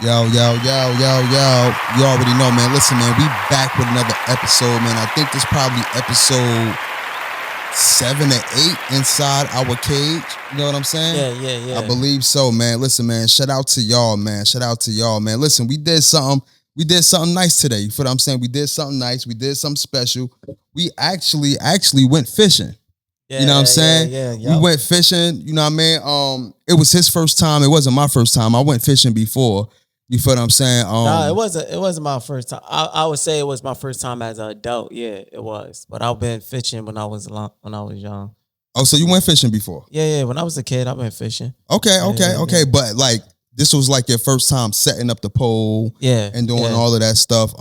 Yo, yo, yo, yo, yo. You already know, man. Listen, man, we back with another episode, man. I think this probably episode 7 or 8 inside our cage. You know what I'm saying? Yeah. I believe so, man. Listen, man. Shout out to y'all, man. Shout out to y'all, man. Listen, we did something. We did something nice today. You feel what I'm saying? We did something nice. We did something special. We actually went fishing. You know what I'm saying? Yeah. We went fishing, you know what I mean? It was his first time. It wasn't my first time. I went fishing before. You feel what I'm saying? No, it wasn't my first time. I would say it was my first time as an adult. Yeah, it was. But I've been fishing when I was young. Oh, so you went fishing before? Yeah. When I was a kid, I've been fishing. Okay. Yeah. But like this was like your first time setting up the pole and doing all of that stuff.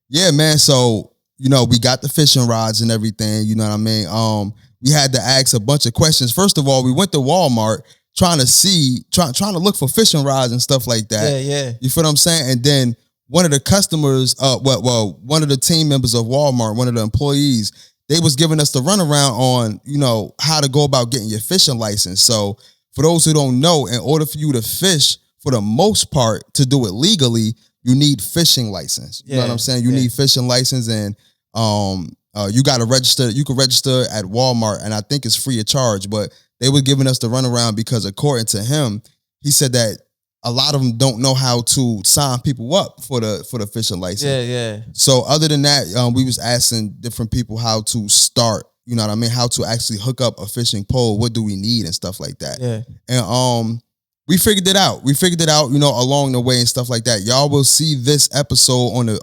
Yeah, man. So, you know, we got the fishing rods and everything, you know what I mean? We had to ask a bunch of questions. First of all, we went to Walmart trying to look for fishing rods and stuff like that. Yeah. You feel what I'm saying? And then one of the customers, one of the team members of Walmart, one of the employees, they was giving us the runaround on, you know, how to go about getting your fishing license. So for those who don't know, in order for you to fish, for the most part, to do it legally, you need fishing license. You know what I'm saying? You need fishing license, and you got to register. You can register at Walmart, and I think it's free of charge. But they were giving us the runaround because, according to him, he said that a lot of them don't know how to sign people up for the fishing license. Yeah. So other than that, we was asking different people how to start. You know what I mean? How to actually hook up a fishing pole. What do we need and stuff like that. Yeah. And we figured it out. You know, along the way and stuff like that. Y'all will see this episode on the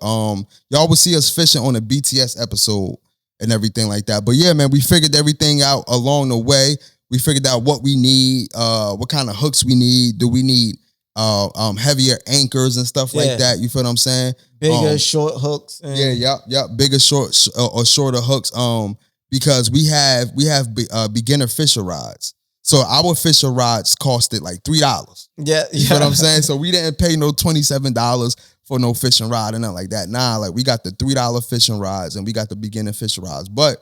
y'all will see us fishing on the BTS episode and everything like that. But yeah, man, we figured everything out along the way. We figured out what we need, what kind of hooks we need. Do we need heavier anchors and stuff like that? You feel what I'm saying? Bigger, short hooks. Bigger, short or shorter hooks. Because we have beginner fisher rods. So our fisher rods costed like $3. Yeah. You know what I'm saying? So we didn't pay no $27 for no fishing rod and nothing like that. Nah, like we got the $3 fishing rods and we got the beginner fishing rods. But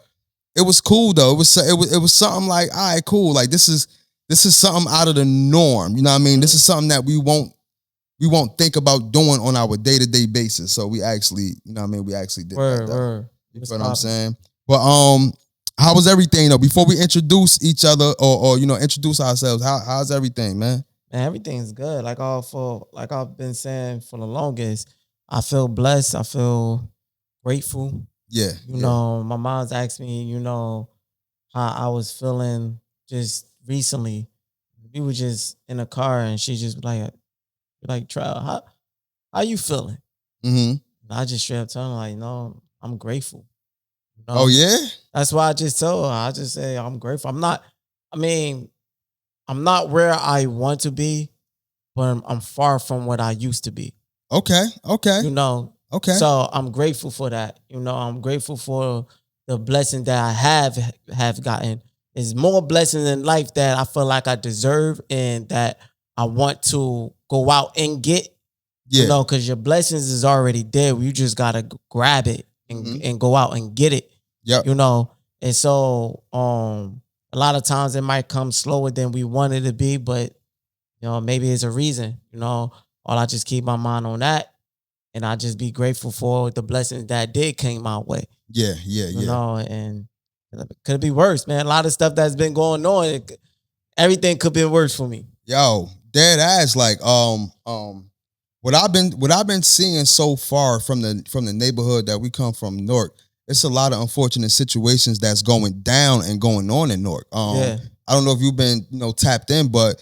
it was cool though. It was something like, all right, cool. Like this is something out of the norm. You know what I mean? This is something that we won't think about doing on our day-to-day basis. So we actually, you know what I mean? We actually did that. Word. You know what I'm saying? But how was everything though? Before we introduce each other or you know, introduce ourselves, how's everything, man? Man, everything's good. Like I've been saying for the longest, I feel blessed. I feel grateful. Yeah. You know, my mom's asked me, you know, how I was feeling just recently. We were just in a car and she just like Trell, how you feeling? Mm-hmm. And I just straight up tell her, like, no, I'm grateful. You know? Oh yeah? That's why I just told her. I just say I'm grateful. I'm not where I want to be, but I'm far from what I used to be. Okay. You know. Okay. So I'm grateful for that. You know, I'm grateful for the blessing that I have gotten. There's more blessings in life that I feel like I deserve and that I want to go out and get. Yeah. You know, because your blessings is already there. You just gotta grab it and go out and get it. Yep. You know, and so a lot of times it might come slower than we want it to be, but you know, maybe it's a reason. You know, or I just keep my mind on that, and I just be grateful for the blessings that did came my way. Yeah. You know, and could be worse, man. A lot of stuff that's been going on, everything could be worse for me. Yo, dead ass. Like what I've been seeing so far from the neighborhood that we come from, Newark. It's a lot of unfortunate situations that's going down and going on in Newark. I don't know if you've been, you know, tapped in, but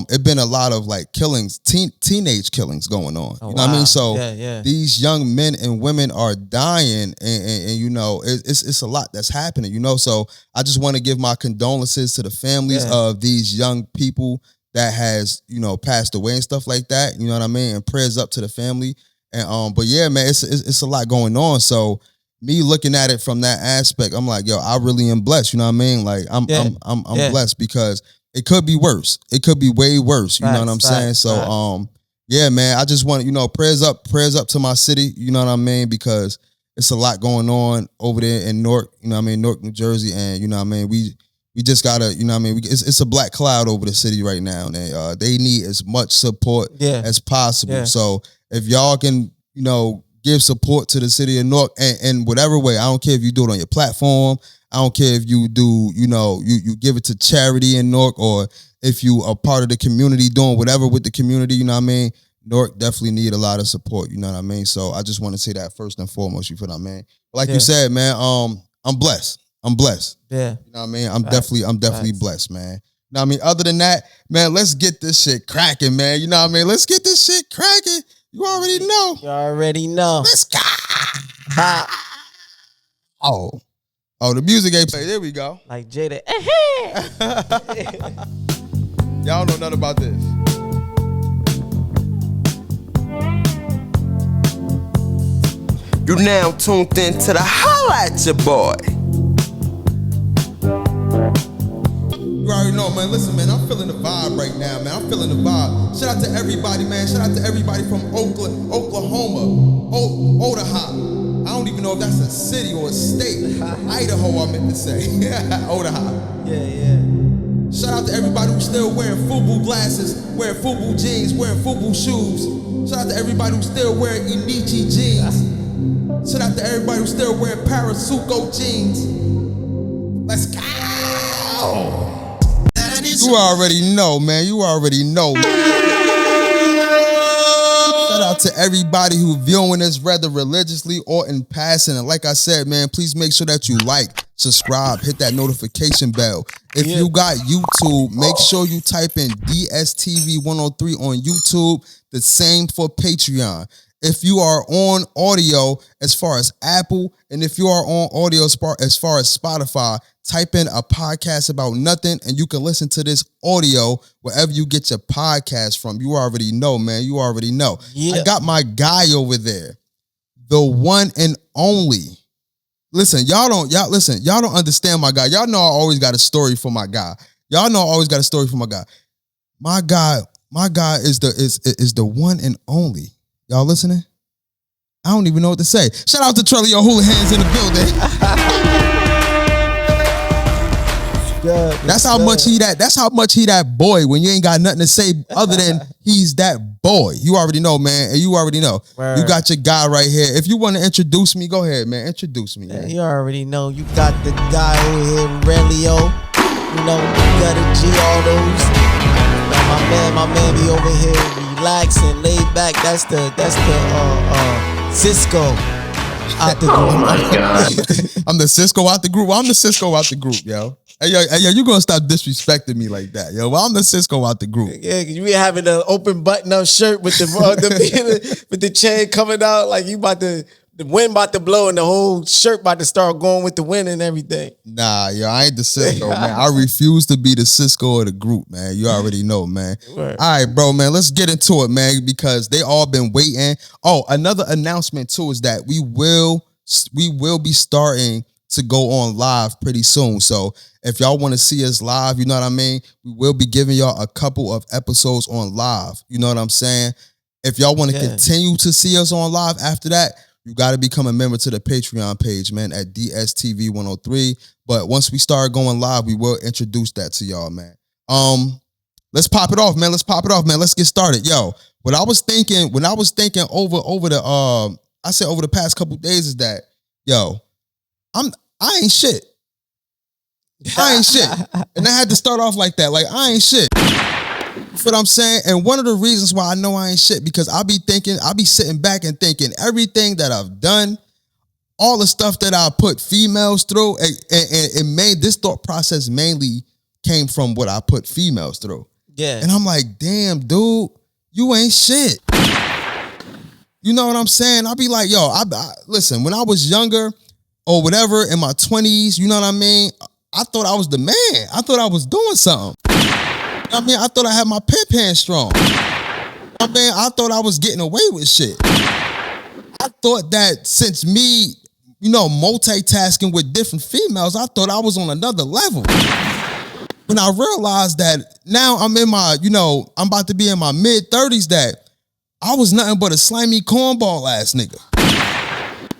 it been a lot of like killings, teenage killings going on. You know what I mean? So these young men and women are dying, and you know, it's a lot that's happening. You know, so I just want to give my condolences to the families of these young people that has, you know, passed away and stuff like that. You know what I mean? And prayers up to the family. And but yeah, man, it's a lot going on. So me looking at it from that aspect, I'm like, yo, I really am blessed. You know what I mean? Like I'm blessed because it could be worse. It could be way worse. You know what I'm saying? So yeah, man, I just want, you know, prayers up to my city. You know what I mean? Because it's a lot going on over there in Newark. You know what I mean? Newark, New Jersey, and you know what I mean? We we just gotta, you know what I mean? It's a black cloud over the city right now, and they need as much support as possible. Yeah. So if y'all can, you know, give support to the city of Newark in whatever way. I don't care if you do it on your platform. I don't care if you do, you know, you give it to charity in Newark, or if you are part of the community doing whatever with the community, you know what I mean? Newark definitely need a lot of support, you know what I mean? So I just want to say that first and foremost, you feel what I mean? Like you said, man, I'm blessed. I'm blessed. Yeah. You know what I mean? I'm definitely blessed, man. You know what I mean? Other than that, man, let's get this shit cracking, man. You know what I mean? Let's get this shit cracking. You already know. You already know. Let's go. Oh, the music ain't played. There we go. Like Jada. Y'all know nothing about this. You now tuned in to the Holla at your boy. You already know, man. Listen, man, I'm feeling the vibe right now, man. I'm feeling the vibe. Shout out to everybody, man. Shout out to everybody from Oklahoma, Omaha. I don't even know if that's a city or a state. Idaho, I meant to say. Omaha. Yeah. Shout out to everybody who's still wearing FUBU glasses, wearing FUBU jeans, wearing FUBU shoes. Shout out to everybody who's still wearing Inichi jeans. Shout out to everybody who's still wearing Parasuco jeans. Let's go. You already know, man. You already know. Shout out to everybody who viewing this, whether religiously or in passing. And like I said, man, please make sure that you like, subscribe, hit that notification bell. If you got YouTube, make sure you type in DSTV 103 on YouTube. The same for Patreon. If you are on audio as far as Apple, and if you are on audio as far as Spotify, type in a podcast about nothing, and you can listen to this audio wherever you get your podcast from. You already know, man. You already know. Yeah. I got my guy over there, the one and only. Listen, y'all don't understand my guy. Y'all know I always got a story for my guy. Y'all know I always got a story for my guy. My guy is the one and only. Y'all listening? I don't even know what to say. Shout out to Trellio Houlihan's in the building. That's how much he that boy when you ain't got nothing to say other than he's that boy. You already know, man. And you already know. Word. You got your guy right here. If you want to introduce me, go ahead, man. Introduce me. Man. You already know. You got the guy over here, Relio. You know, you got a G all those. My man be over here relaxing, laid back. That's the Cisco out the group. Oh my God. I'm the Cisco out the group. Well, I'm the Cisco out the group, yo. Hey, yo, you gonna stop disrespecting me like that, yo. Well, I'm the Cisco out the group. Yeah, cause you be having an open button-up shirt with with the chain coming out, like you about to. The wind about to blow and the whole shirt about to start going with the wind and everything. Nah, yo, I ain't the Cisco, man. I refuse to be the Cisco of the group, man. You already know, man. Word. All right, bro, man. Let's get into it, man, because they all been waiting. Oh, another announcement too is that we will be starting to go on live pretty soon. So if y'all want to see us live, you know what I mean? We will be giving y'all a couple of episodes on live. You know what I'm saying? If y'all want to continue to see us on live after that, you got to become a member to the Patreon page, man, at DSTV 103. But once we start going live, we will introduce that to y'all, man. Let's pop it off, man. Let's get started. Yo, what I was thinking over the past couple days is that, yo, I ain't shit. And I had to start off like that. Like, I ain't shit. You feel what I'm saying? And one of the reasons why I know I ain't shit, because I be sitting back and thinking everything that I've done, all the stuff that I put females through, and made this thought process mainly came from what I put females through. Yeah. And I'm like, damn, dude, you ain't shit. You know what I'm saying? I'll be like, yo, I listen, when I was younger or whatever in my 20s, you know what I mean? I thought I was the man. I thought I was doing something. I mean, I thought I had my pants strong. I mean, I thought I was getting away with shit. I thought that since me, you know, multitasking with different females, I thought I was on another level. When I realized that now I'm I'm about to be in my mid-30s, that I was nothing but a slimy cornball ass nigga.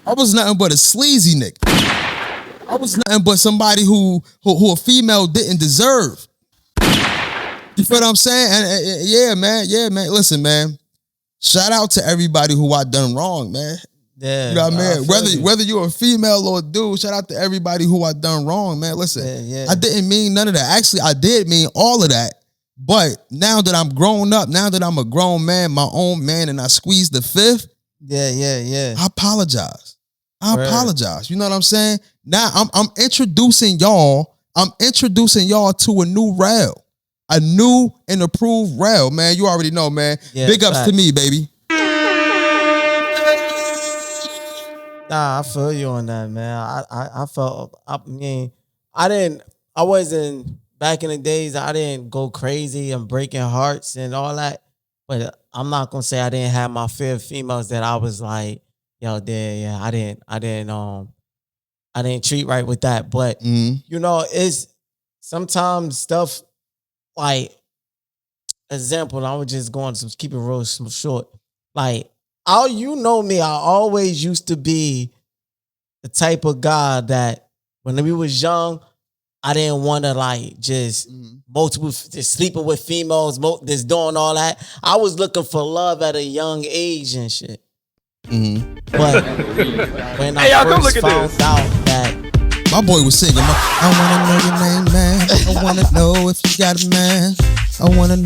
I was nothing but a sleazy nigga. I was nothing but somebody who a female didn't deserve. You feel what I'm saying? And yeah, man. Listen, man. Shout out to everybody who I done wrong, man. Yeah, you know what I mean? Whether you're a female or a dude, shout out to everybody who I done wrong, man. Listen, I didn't mean none of that. Actually, I did mean all of that. But now that I'm grown up, now that I'm a grown man, my own man, and I squeezed the fifth, I apologize. I apologize. You know what I'm saying? Now I'm introducing y'all to a new rail. A new and approved rail, man. You already know, man. Big ups to me, baby. Nah, I feel you on that, man. I felt, I mean, I wasn't, back in the days, I didn't go crazy and breaking hearts and all that. But I'm not gonna say I didn't have my fair of females that I was like, yo, I didn't treat right with that. But you know, it's sometimes stuff like, example, I was just going to keep it real short. Like, you know me, I always used to be the type of guy that when we was young, I didn't want to like just just sleeping with females, just doing all that. I was looking for love at a young age and shit. But when I first found out that my boy was singing, I wanna know your name, man. I wanna know if you got a man. I wanna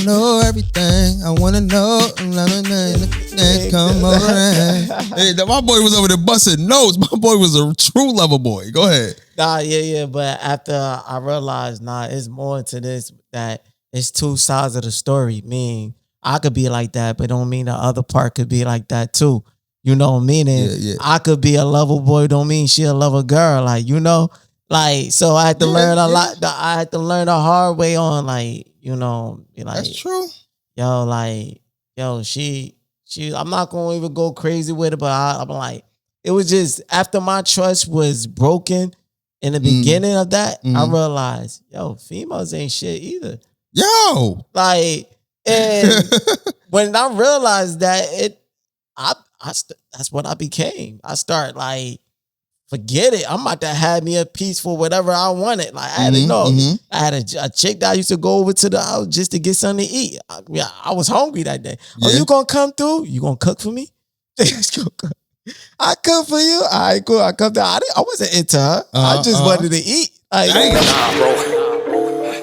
know everything. I wanna know. Come on. Hey, my boy was over there busting notes. My boy was a true lover boy. Go ahead. Nah, yeah. But after I realized, it's more to this, that it's two sides of the story. Meaning, I could be like that, but don't mean the other part could be like that too. You know, meaning I could be a lover boy, don't mean she a lover girl. Like, you know, like, so I had to learn a lot. I had to learn the hard way on, like, you know, be like, that's true. She, I'm not going to even go crazy with it, but I'm like, it was just after my trust was broken in the beginning of that, I realized, females ain't shit either. Like, and when I realized that, that's what I became. I start like, forget it. I'm about to have me a piece for whatever I wanted. Like, I had to know. I had a chick that I used to go over to the house just to get something to eat. I was hungry that day. Oh, you gonna come through? You gonna cook for me? I cook for you? All right, cool. I come down. I wasn't into her. I just wanted to eat. Like,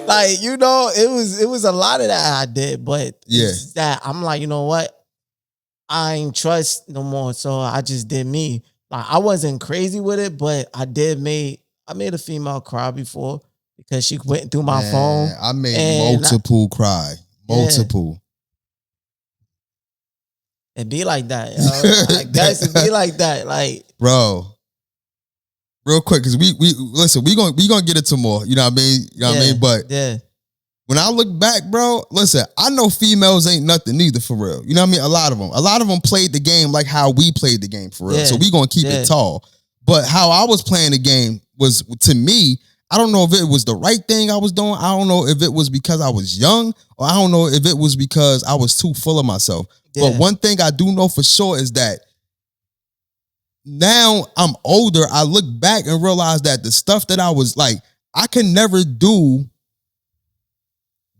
like, you know, it was a lot of that I did, but it's that I'm like, you know what? I ain't trust no more. So I just did me. Like, I wasn't crazy with it, but I made a female cry before because she went through my phone. I made multiple cry. Multiple. It be like that, yo. I guess it be like that. Like, bro. Real quick, because we listen, we gonna get into more. You know what I mean? You know what I mean? But when I look back, bro, listen, I know females ain't nothing either, for real. You know what I mean? A lot of them played the game like how we played the game, for real. So we gonna keep it tall. But how I was playing the game was, to me, I don't know if it was the right thing I was doing. I don't know if it was because I was young, or I don't know if it was because I was too full of myself. But one thing I do know for sure is that now I'm older, I look back and realize that the stuff that I was like, I can never do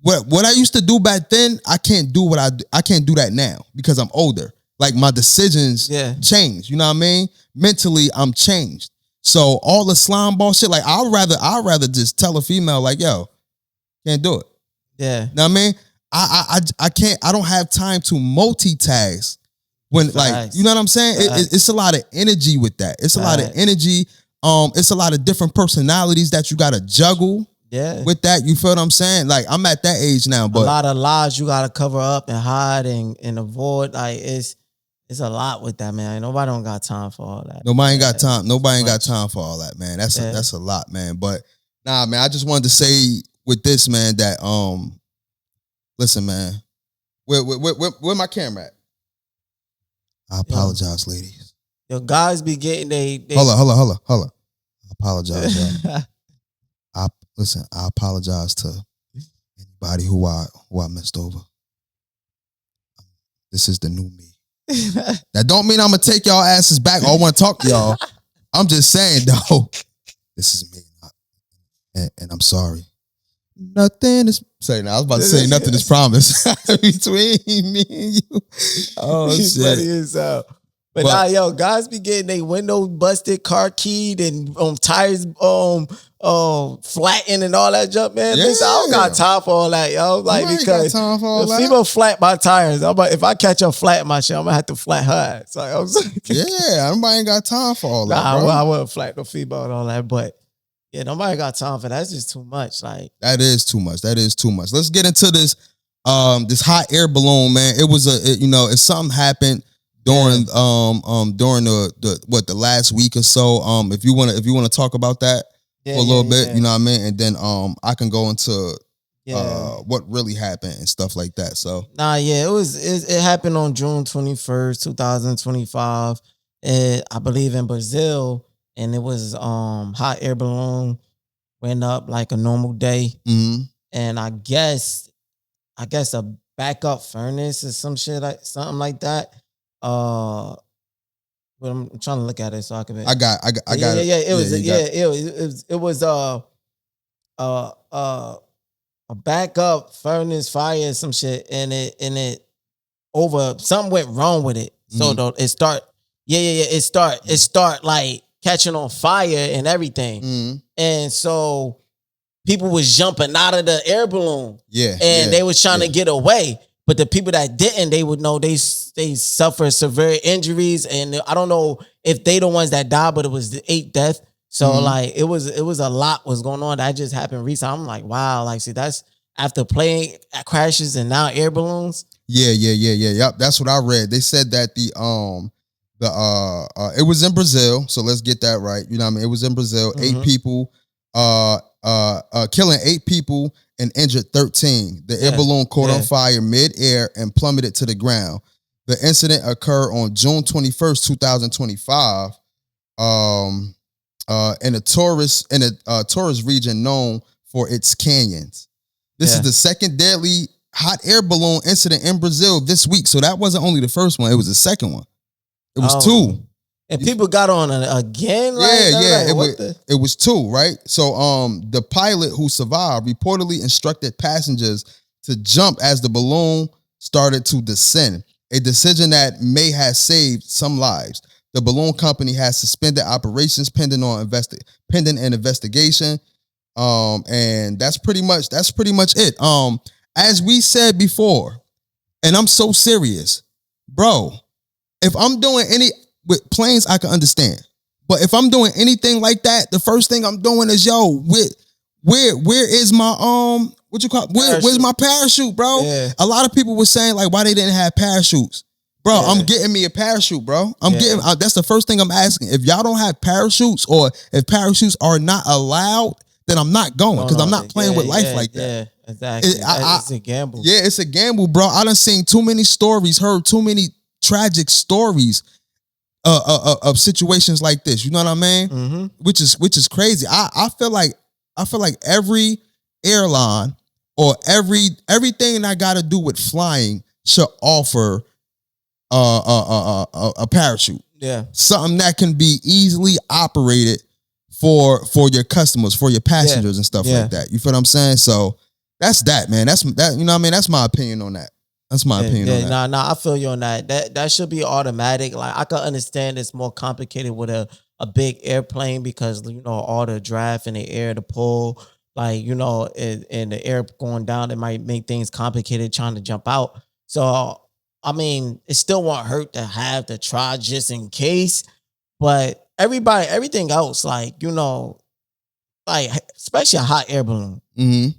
what I used to do back then. I can't do I can't do that now because I'm older. Like, my decisions change. You know what I mean? Mentally, I'm changed. So all the slime ball shit, like, I'd rather just tell a female, like, yo, can't do it. Yeah. You know what I mean? I can't, I don't have time to multitask when, like, you know what I'm saying? It's a lot of energy with that. It's a lot of energy. It's a lot of different personalities that you gotta juggle with that. You feel what I'm saying? Like, I'm at that age now, but a lot of lies you gotta cover up and hide and avoid. Like, it's a lot with that, man. Nobody don't got time for all that. Nobody ain't got time. Nobody ain't got time for all that, man. That's a lot, man. But nah, man, I just wanted to say with this, man, that listen, man, where my camera at? I apologize, ladies. Yo, guys be getting they Holla. I apologize, y'all. Listen, I apologize to anybody who I messed over. This is the new me. That don't mean I'm gonna take y'all asses back or I want to talk to y'all. I'm just saying though, this is me, and I'm sorry. Nothing is I was about to say nothing is promised between me and you. Oh shit! Funny as hell. But nah, yo, guys be getting their window busted, car keyed, and tires flattened and all that junk, man. Yeah. Listen, I don't got time for all that, yo. Like, because got time for all that. Female flat my tires. If I catch her flat my shit, I'm gonna have to flat her ass. Like, I'm saying, yeah, nobody ain't got time for all that. Nah, I wouldn't flat no female and all that, but yeah, nobody got time for that. That's just too much. Like, that is too much. That is too much. Let's get into this this hot air balloon, man. It was if something happened during the last week or so. If you wanna talk about that for a little bit, you know what I mean, and then I can go into what really happened and stuff like that. So it happened on June 21st, 2025, I believe in Brazil, and it was hot air balloon went up like a normal day, and I guess a backup furnace or some shit something like that. But I'm trying to look at it so I can. I got it. Yeah. It was a backup furnace fire or some shit, and it something went wrong with it. So it start like catching on fire and everything, and so people was jumping out of the air balloon, and they was trying to get away. But the people that didn't, they would know they suffered severe injuries, and I don't know if they the ones that died, but it was the 8th death. So like it was a lot was going on. That just happened recently. I'm like, wow, like see that's after plane crashes and now air balloons. Yeah. Yep, that's what I read. They said that it was in Brazil. So let's get that right. You know what I mean? It was in Brazil. 8 people, killing 8 people and injured 13. The air balloon caught on fire mid-air and plummeted to the ground. The incident occurred on June 21st, 2025, in a tourist region known for its canyons. This is the second deadly hot air balloon incident in Brazil this week. So that wasn't only the first one; it was the second one. It was 2. And people got on again? Like, it was 2, right? So the pilot who survived reportedly instructed passengers to jump as the balloon started to descend, a decision that may have saved some lives. The balloon company has suspended operations pending an investigation. And that's pretty much it. As we said before, and I'm so serious, bro, if I'm doing with planes, I can understand. But if I'm doing anything like that, the first thing I'm doing is, where is my where's my parachute, bro? Yeah. A lot of people were saying like why they didn't have parachutes. Bro, I'm getting me a parachute, bro. That's the first thing I'm asking. If y'all don't have parachutes or if parachutes are not allowed, then I'm not going because I'm not playing with life like that. Yeah, exactly. It's a gamble. Yeah, it's a gamble, bro. I done seen too many stories, heard too many tragic stories of situations like this. You know what I mean? Which is crazy. I feel like every airline or everything that got to do with flying should offer a parachute. Yeah, something that can be easily operated for your customers, for your passengers and stuff like that. You feel what I'm saying? So that's that, man. That's that. You know what I mean? That's my opinion on that. That's my opinion on that. Nah, I feel you on that. That should be automatic. Like I can understand it's more complicated with a big airplane because all the draft in the air, the pull, like and the air going down, it might make things complicated trying to jump out. So I mean, it still won't hurt to have to try just in case. But everything else, like especially a hot air balloon,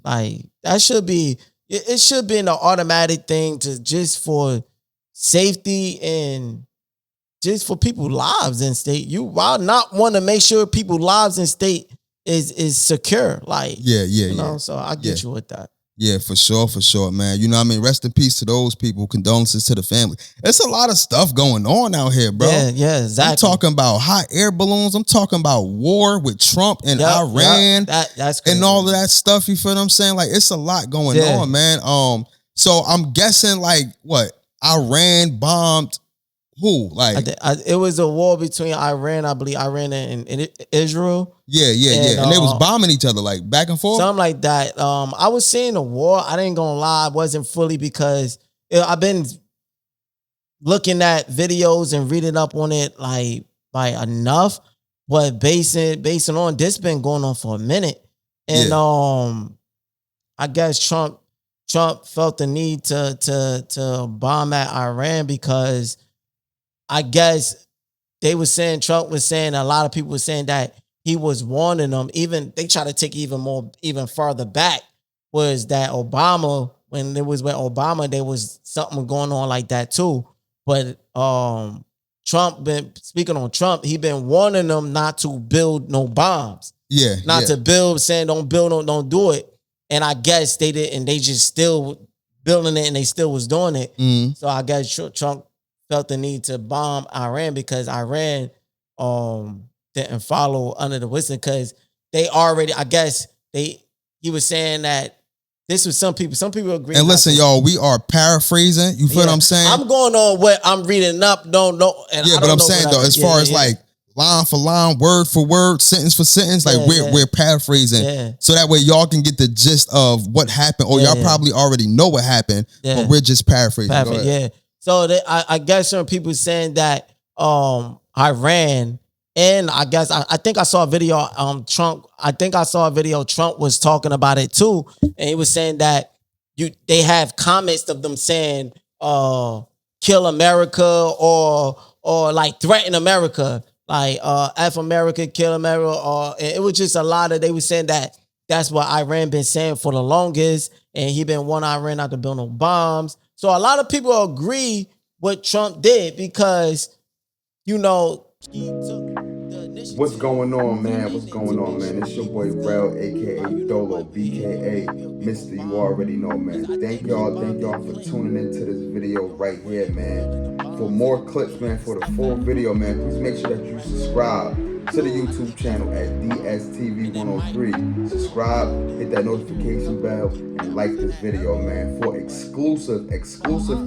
like that should be. It should be an automatic thing to just for safety and just for people's lives in state. Why not want to make sure people's lives in state is secure? Like So I get you with that. Yeah, for sure, man. You know what I mean? Rest in peace to those people. Condolences to the family. There's a lot of stuff going on out here, bro. Yeah, exactly. I'm talking about hot air balloons. I'm talking about war with Trump and Iran that's crazy. and all of that stuff. You feel what I'm saying? Like, it's a lot going on, man. So I'm guessing like what? Iran bombed Who? Like, it was a war between Iran, I believe, Iran and Israel. yeah. And they was bombing each other, like, back and forth? Something like that. I was seeing the war. I didn't gonna lie, I wasn't fully because I've been looking at videos and reading up on it like enough, but basing on this been going on for a minute. And I guess Trump felt the need to bomb at Iran because I guess Trump was saying, a lot of people were saying that he was warning them. Even they try to take even farther back, was that Obama, when it was with Obama, there was something going on like that too. But speaking on Trump, he been warning them not to build no bombs. Yeah. Not to build, saying don't build, don't do it. And I guess they did, and they just still building it, and they still was doing it. Mm-hmm. So I guess Trump felt the need to bomb Iran because Iran didn't follow under the wisdom, because they already, I guess he was saying that this was some people agree. And listen, y'all, we are paraphrasing. You feel what I'm saying? I'm going on what I'm reading up. Don't know. And yeah, but I'm saying though, as far as like line for line, word for word, sentence for sentence, like we're paraphrasing, so that way y'all can get the gist of what happened, or y'all probably already know what happened, but we're just paraphrasing. Yeah. So I guess some people saying that Iran, and I guess I think I saw a video Trump. I think I saw a video Trump was talking about it too, and he was saying that they have comments of them saying kill America or like threaten America. Like F America, kill America, or it was just a lot of, they were saying that that's what Iran been saying for the longest, and he been wanting Iran not to build no bombs. So a lot of people agree what Trump did because, he took the initiative. What's going on, man? What's going on, man? It's your boy Rel, aka Dolo, BKA Mr. You already know, man. Thank y'all for tuning into this video right here, man. For more clips, man, for the full video, man, please make sure that you subscribe to the YouTube channel at DSTV103. Subscribe, hit that notification bell, and like this video, man. For exclusive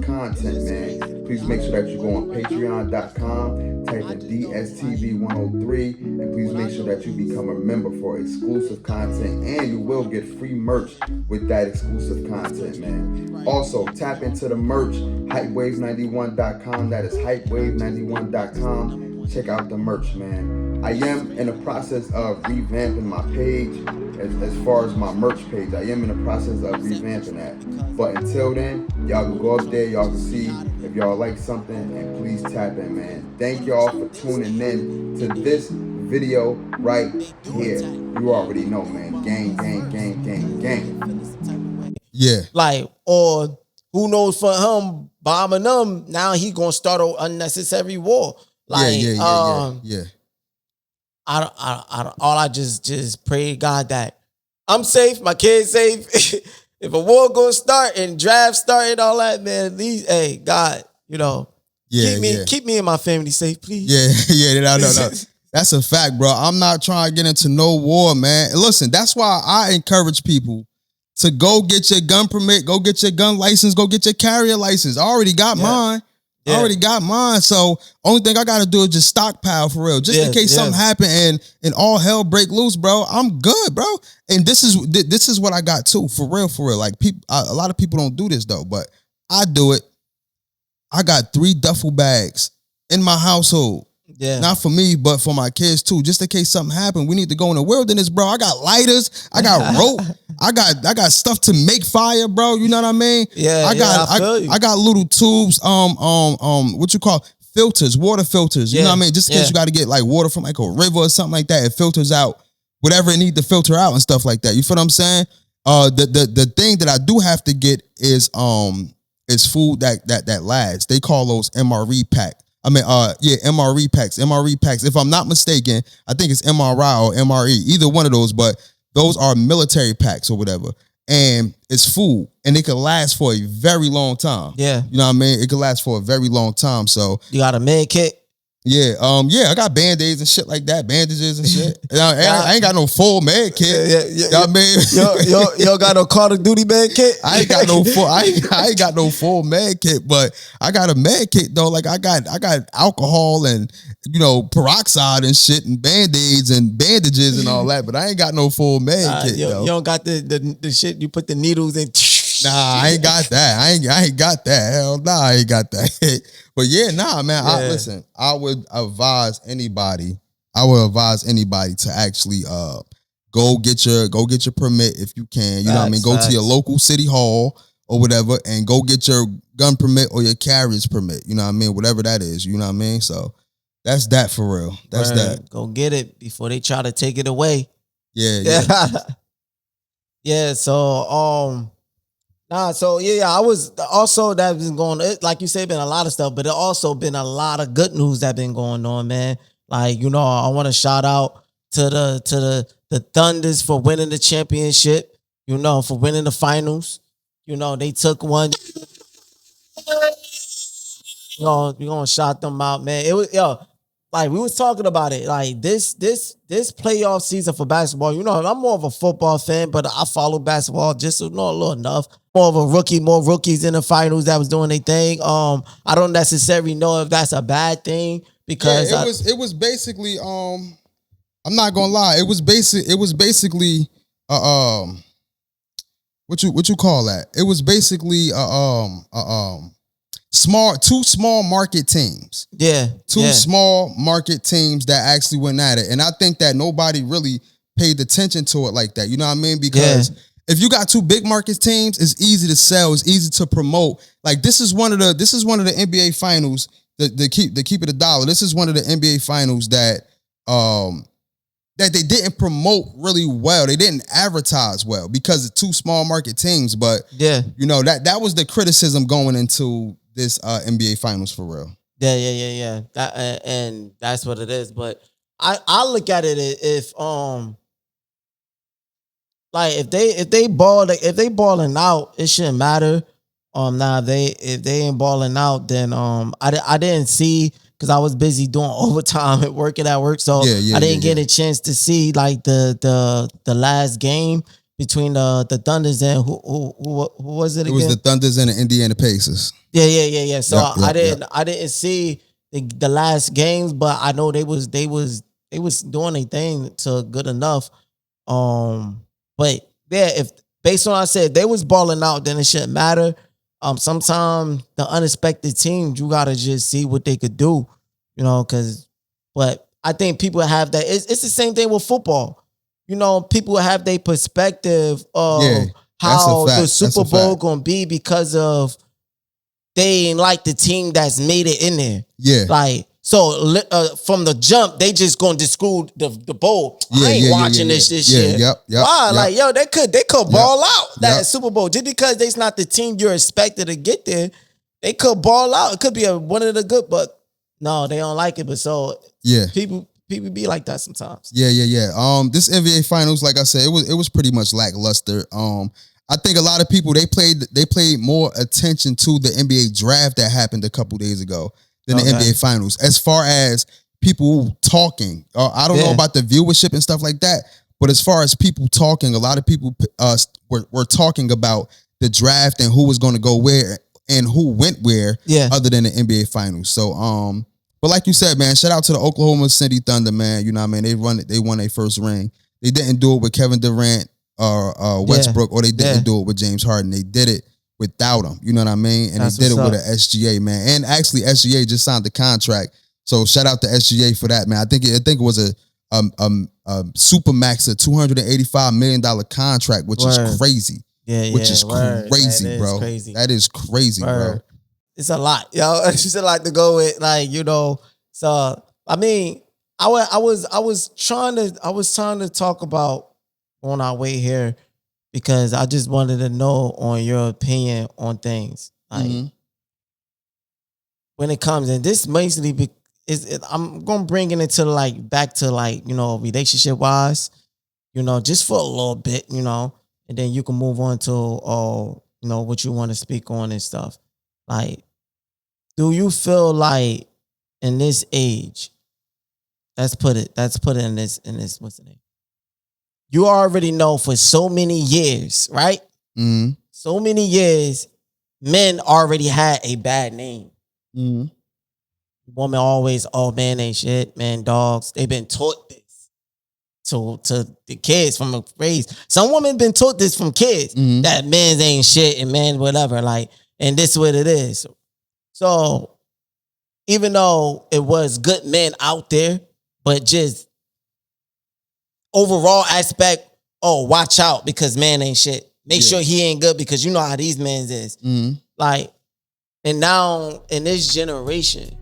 content, man, please make sure that you go on patreon.com, type in DSTV103, and please make sure that you become a member for exclusive content, and you will get free merch with that exclusive content, man. Also, tap into the merch, hypewave91.com. That is hypewave91.com. Check out the merch, man. I am in the process of revamping my page as far as my merch page. I am in the process of revamping that. But until then, y'all can go up there, y'all can see if y'all like something, and please tap in, man. Thank y'all for tuning in to this video right here. You already know, man. Gang, gang, gang, gang, gang. Yeah. Like, or who knows, for him bombing them, now he gonna start an unnecessary war. Like, yeah. I just pray God that I'm safe, my kids safe. If a war gonna start and draft start and all that, man, at least, hey, God, keep me and my family safe, please. Yeah, no. That's a fact, bro. I'm not trying to get into no war, man. And listen, that's why I encourage people to go get your gun permit, go get your gun license, go get your carrier license. I already got mine. I already got mine. So only thing I got to do is just stockpile for real. Just in case something happen and all hell break loose, bro. I'm good, bro. And this is what I got too, for real. Like a lot of people don't do this though, but I do it. I got 3 duffel bags in my household. Yeah. Not for me, but for my kids too. Just in case something happened, we need to go in the wilderness, bro. I got lighters, I got rope, I got stuff to make fire, bro. You know what I mean? Yeah. I got little tubes, what you call filters, water filters. You know what I mean? Just in case you got to get like water from like a river or something like that. It filters out whatever it need to filter out and stuff like that. You feel what I'm saying? The thing that I do have to get is food that lasts. They call those MRE pack. MRE packs. MRE packs. If I'm not mistaken, I think it's MRI or MRE, either one of those, but those are military packs or whatever. And it's food, and it can last for a very long time. Yeah. You know what I mean? It can last for a very long time. So you got a med kit? Yeah, I got band-aids and shit like that, bandages and shit. I ain't got no full med kit. Yeah. You know what I mean? You don't got no Call of Duty med kit? I ain't got no full. I ain't got no full med kit, but I got a med kit though. Like I got alcohol and peroxide and shit and band-aids and bandages and all that. But I ain't got no full med kit though. You don't got the shit you put the needles in. Nah, I ain't got that. I ain't got that. Hell nah, I ain't got that. But yeah, nah, man. Yeah. Listen, I would advise anybody to actually go get your permit if you can. You know what I mean? Go to your local city hall or whatever and go get your gun permit or your carriage permit. You know what I mean? Whatever that is. You know what I mean? So that's that for real. That's that. Go get it before they try to take it away. Yeah. Yeah. So I was also that's been going, like you said, been a lot of stuff, but it also been a lot of good news that been going on, man. Like, I want to shout out to the Thunders for winning the championship, for winning the finals. They took one. You're gonna shout them out, man. It was like we was talking about it. Like this playoff season for basketball, I'm more of a football fan, but I follow basketball just a little enough. More of a more rookies in the finals that was doing their thing. I don't necessarily know if that's a bad thing because it was basically I'm not gonna lie, it was basically what you call that? It was basically two small market teams. Yeah. Two small market teams that actually went at it. And I think that nobody really paid attention to it like that. You know what I mean? Because if you got two big market teams, it's easy to sell, it's easy to promote. Like this is one of the NBA finals to keep it $1. This is one of the NBA finals that that they didn't promote really well. They didn't advertise well because it's two small market teams. But that was the criticism going into this NBA finals for real. Yeah. And that's what it is. But I look at it if like if they balling out, it shouldn't matter. If they ain't balling out, then I didn't see because I was busy doing overtime and working at work, so I didn't get a chance to see like the last game between the Thunders and who was it again? It was the Thunders and the Indiana Pacers. Yeah. So I didn't see the last games, but I know they was doing a thing to good enough. But yeah, if based on what I said, they was balling out, then it shouldn't matter. Sometimes the unexpected teams, you gotta just see what they could do, but I think people have that. It's the same thing with football. People have their perspective of how the Super Bowl gonna be because of they ain't like the team that's made it in there. Yeah. Like, so from the jump, they just gonna disclude the bowl. I ain't watching this year. Yep. Wow, like they could ball out that Super Bowl just because they's not the team you're expected to get there. They could ball out. It could be one of the good, but no, they don't like it. But so people be like that sometimes. Yeah. This NBA finals, like I said, it was pretty much lackluster. I think a lot of people they paid more attention to the NBA draft that happened a couple days ago than the NBA finals. As far as people talking, I don't know about the viewership and stuff like that, but as far as people talking, a lot of people were talking about the draft and who was going to go where and who went where, other than the NBA finals. So, but like you said, man, shout out to the Oklahoma City Thunder, man. You know what I mean? They won their first ring. They didn't do it with Kevin Durant or Westbrook, or they didn't do it with James Harden. They did it without him. You know what I mean? And they did it with an SGA, man. And actually, SGA just signed the contract. So shout out to SGA for that, man. I think it was a Supermax, a $285 million contract, which is crazy. Which is crazy, bro. That is crazy, bro. It's a lot, yo. It's just a lot to go with, So I mean, I was trying to talk about on our way here because I just wanted to know on your opinion on things, like when it comes, and this basically I'm gonna bring it into back to relationship wise, just for a little bit, and then you can move on to what you want to speak on and stuff. Like, do you feel like in this age, let's put it in this, what's the name? You already know for so many years, right? Mm-hmm. So many years, men already had a bad name. Mm-hmm. Women always, oh, man ain't shit, man, dogs. They've been taught this to the kids from a raise. Some women been taught this from kids, that men ain't shit and men whatever, like, and this is what it is. So even though it was good men out there, but just overall aspect, oh, watch out because man ain't shit. Make sure he ain't good because you know how these men is. Like, and now in this generation,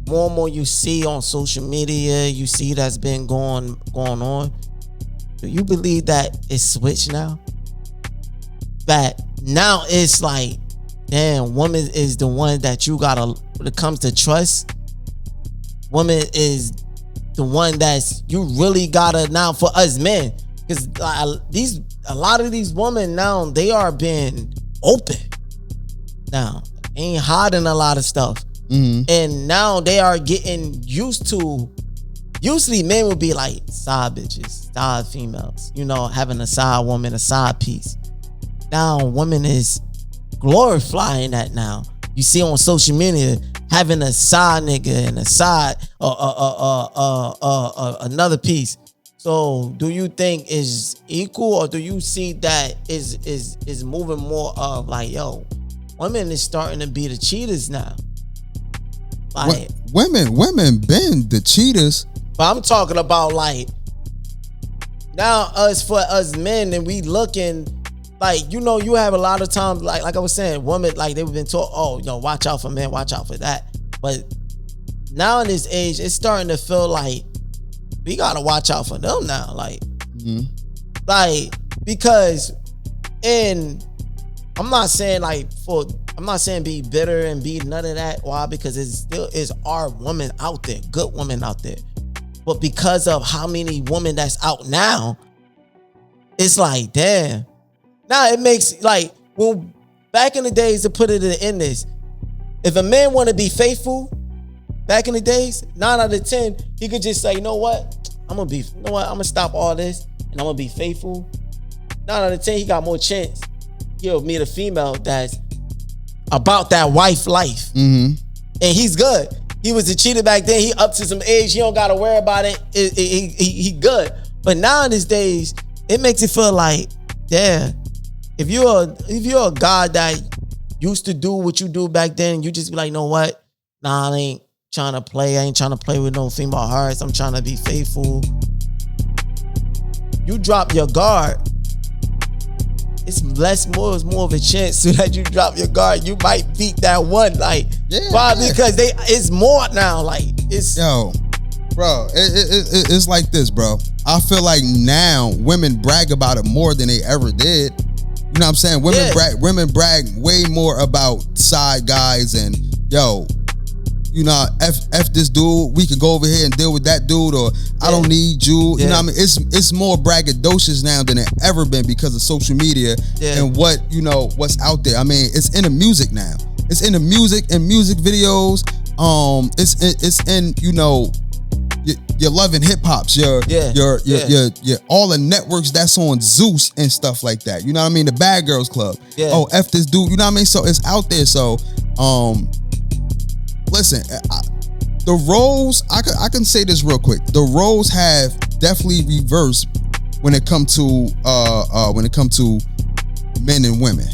more and more you see on social media, you see that's been going on. Do you believe that it's switched now? That now it's like, damn, woman is the one that you gotta, when it comes to trust, woman is the one that's you really gotta now for us men. Because a lot of these women now, they are being open. Now, ain't hiding a lot of stuff. And now they are getting used to, usually men would be like side bitches, side females, you know, having a side woman, a side piece. Now women is glorifying that now. You see on social media, having a side nigga and a side, another piece. So do you think is equal, or do you see that is moving more of like, yo, women is starting to be the cheaters now? Like, women been the cheaters. But I'm talking about like now for us men, and we looking like, you know, you have a lot of times like I was saying, women like they've been taught, oh, you know, watch out for men, watch out for that. But now in this age, it's starting to feel like we gotta watch out for them now, like, like because, and I'm not saying be bitter and be none of that. Why? Because it still is our women out there, good women out there. But because of how many women that's out now, it's like, damn. Now it makes like, well, back in the days, to put it in this, if a man want to be faithful, back in the days, 9 out of 10, he could just say, you know what? I'm gonna stop all this and I'm gonna be faithful. 9 out of 10, he got more chance. He'll meet a female that's about that wife life. And he's good. He was a cheater back then. He up to some age. He don't gotta worry about it. He good. But now in these days, it makes it feel like, yeah, if you're a guy that used to do what you do back then, you just be like, you know what? Nah, I ain't trying to play. I ain't trying to play with no female hearts. I'm trying to be faithful. You drop your guard, it's more of a chance so that you drop your guard. You might beat that one, like, probably because it's more now. Like, it's bro. It's like this, bro. I feel like now women brag about it more than they ever did. You know what I'm saying? Women brag way more about side guys and, yo, you know, F this dude, we can go over here and deal with that dude, or I don't need you. You know what I mean? It's more braggadocious now than it ever been because of social media and what's out there. I mean, it's in the music now. It's in the music and music videos. It's in, you know, your Love and Hip Hops, your all the networks that's on Zeus and stuff like that. You know what I mean? The Bad Girls Club. Oh, F this dude. You know what I mean? So it's out there. So listen, the roles, I can say this real quick. The roles have definitely reversed when it come to men and women.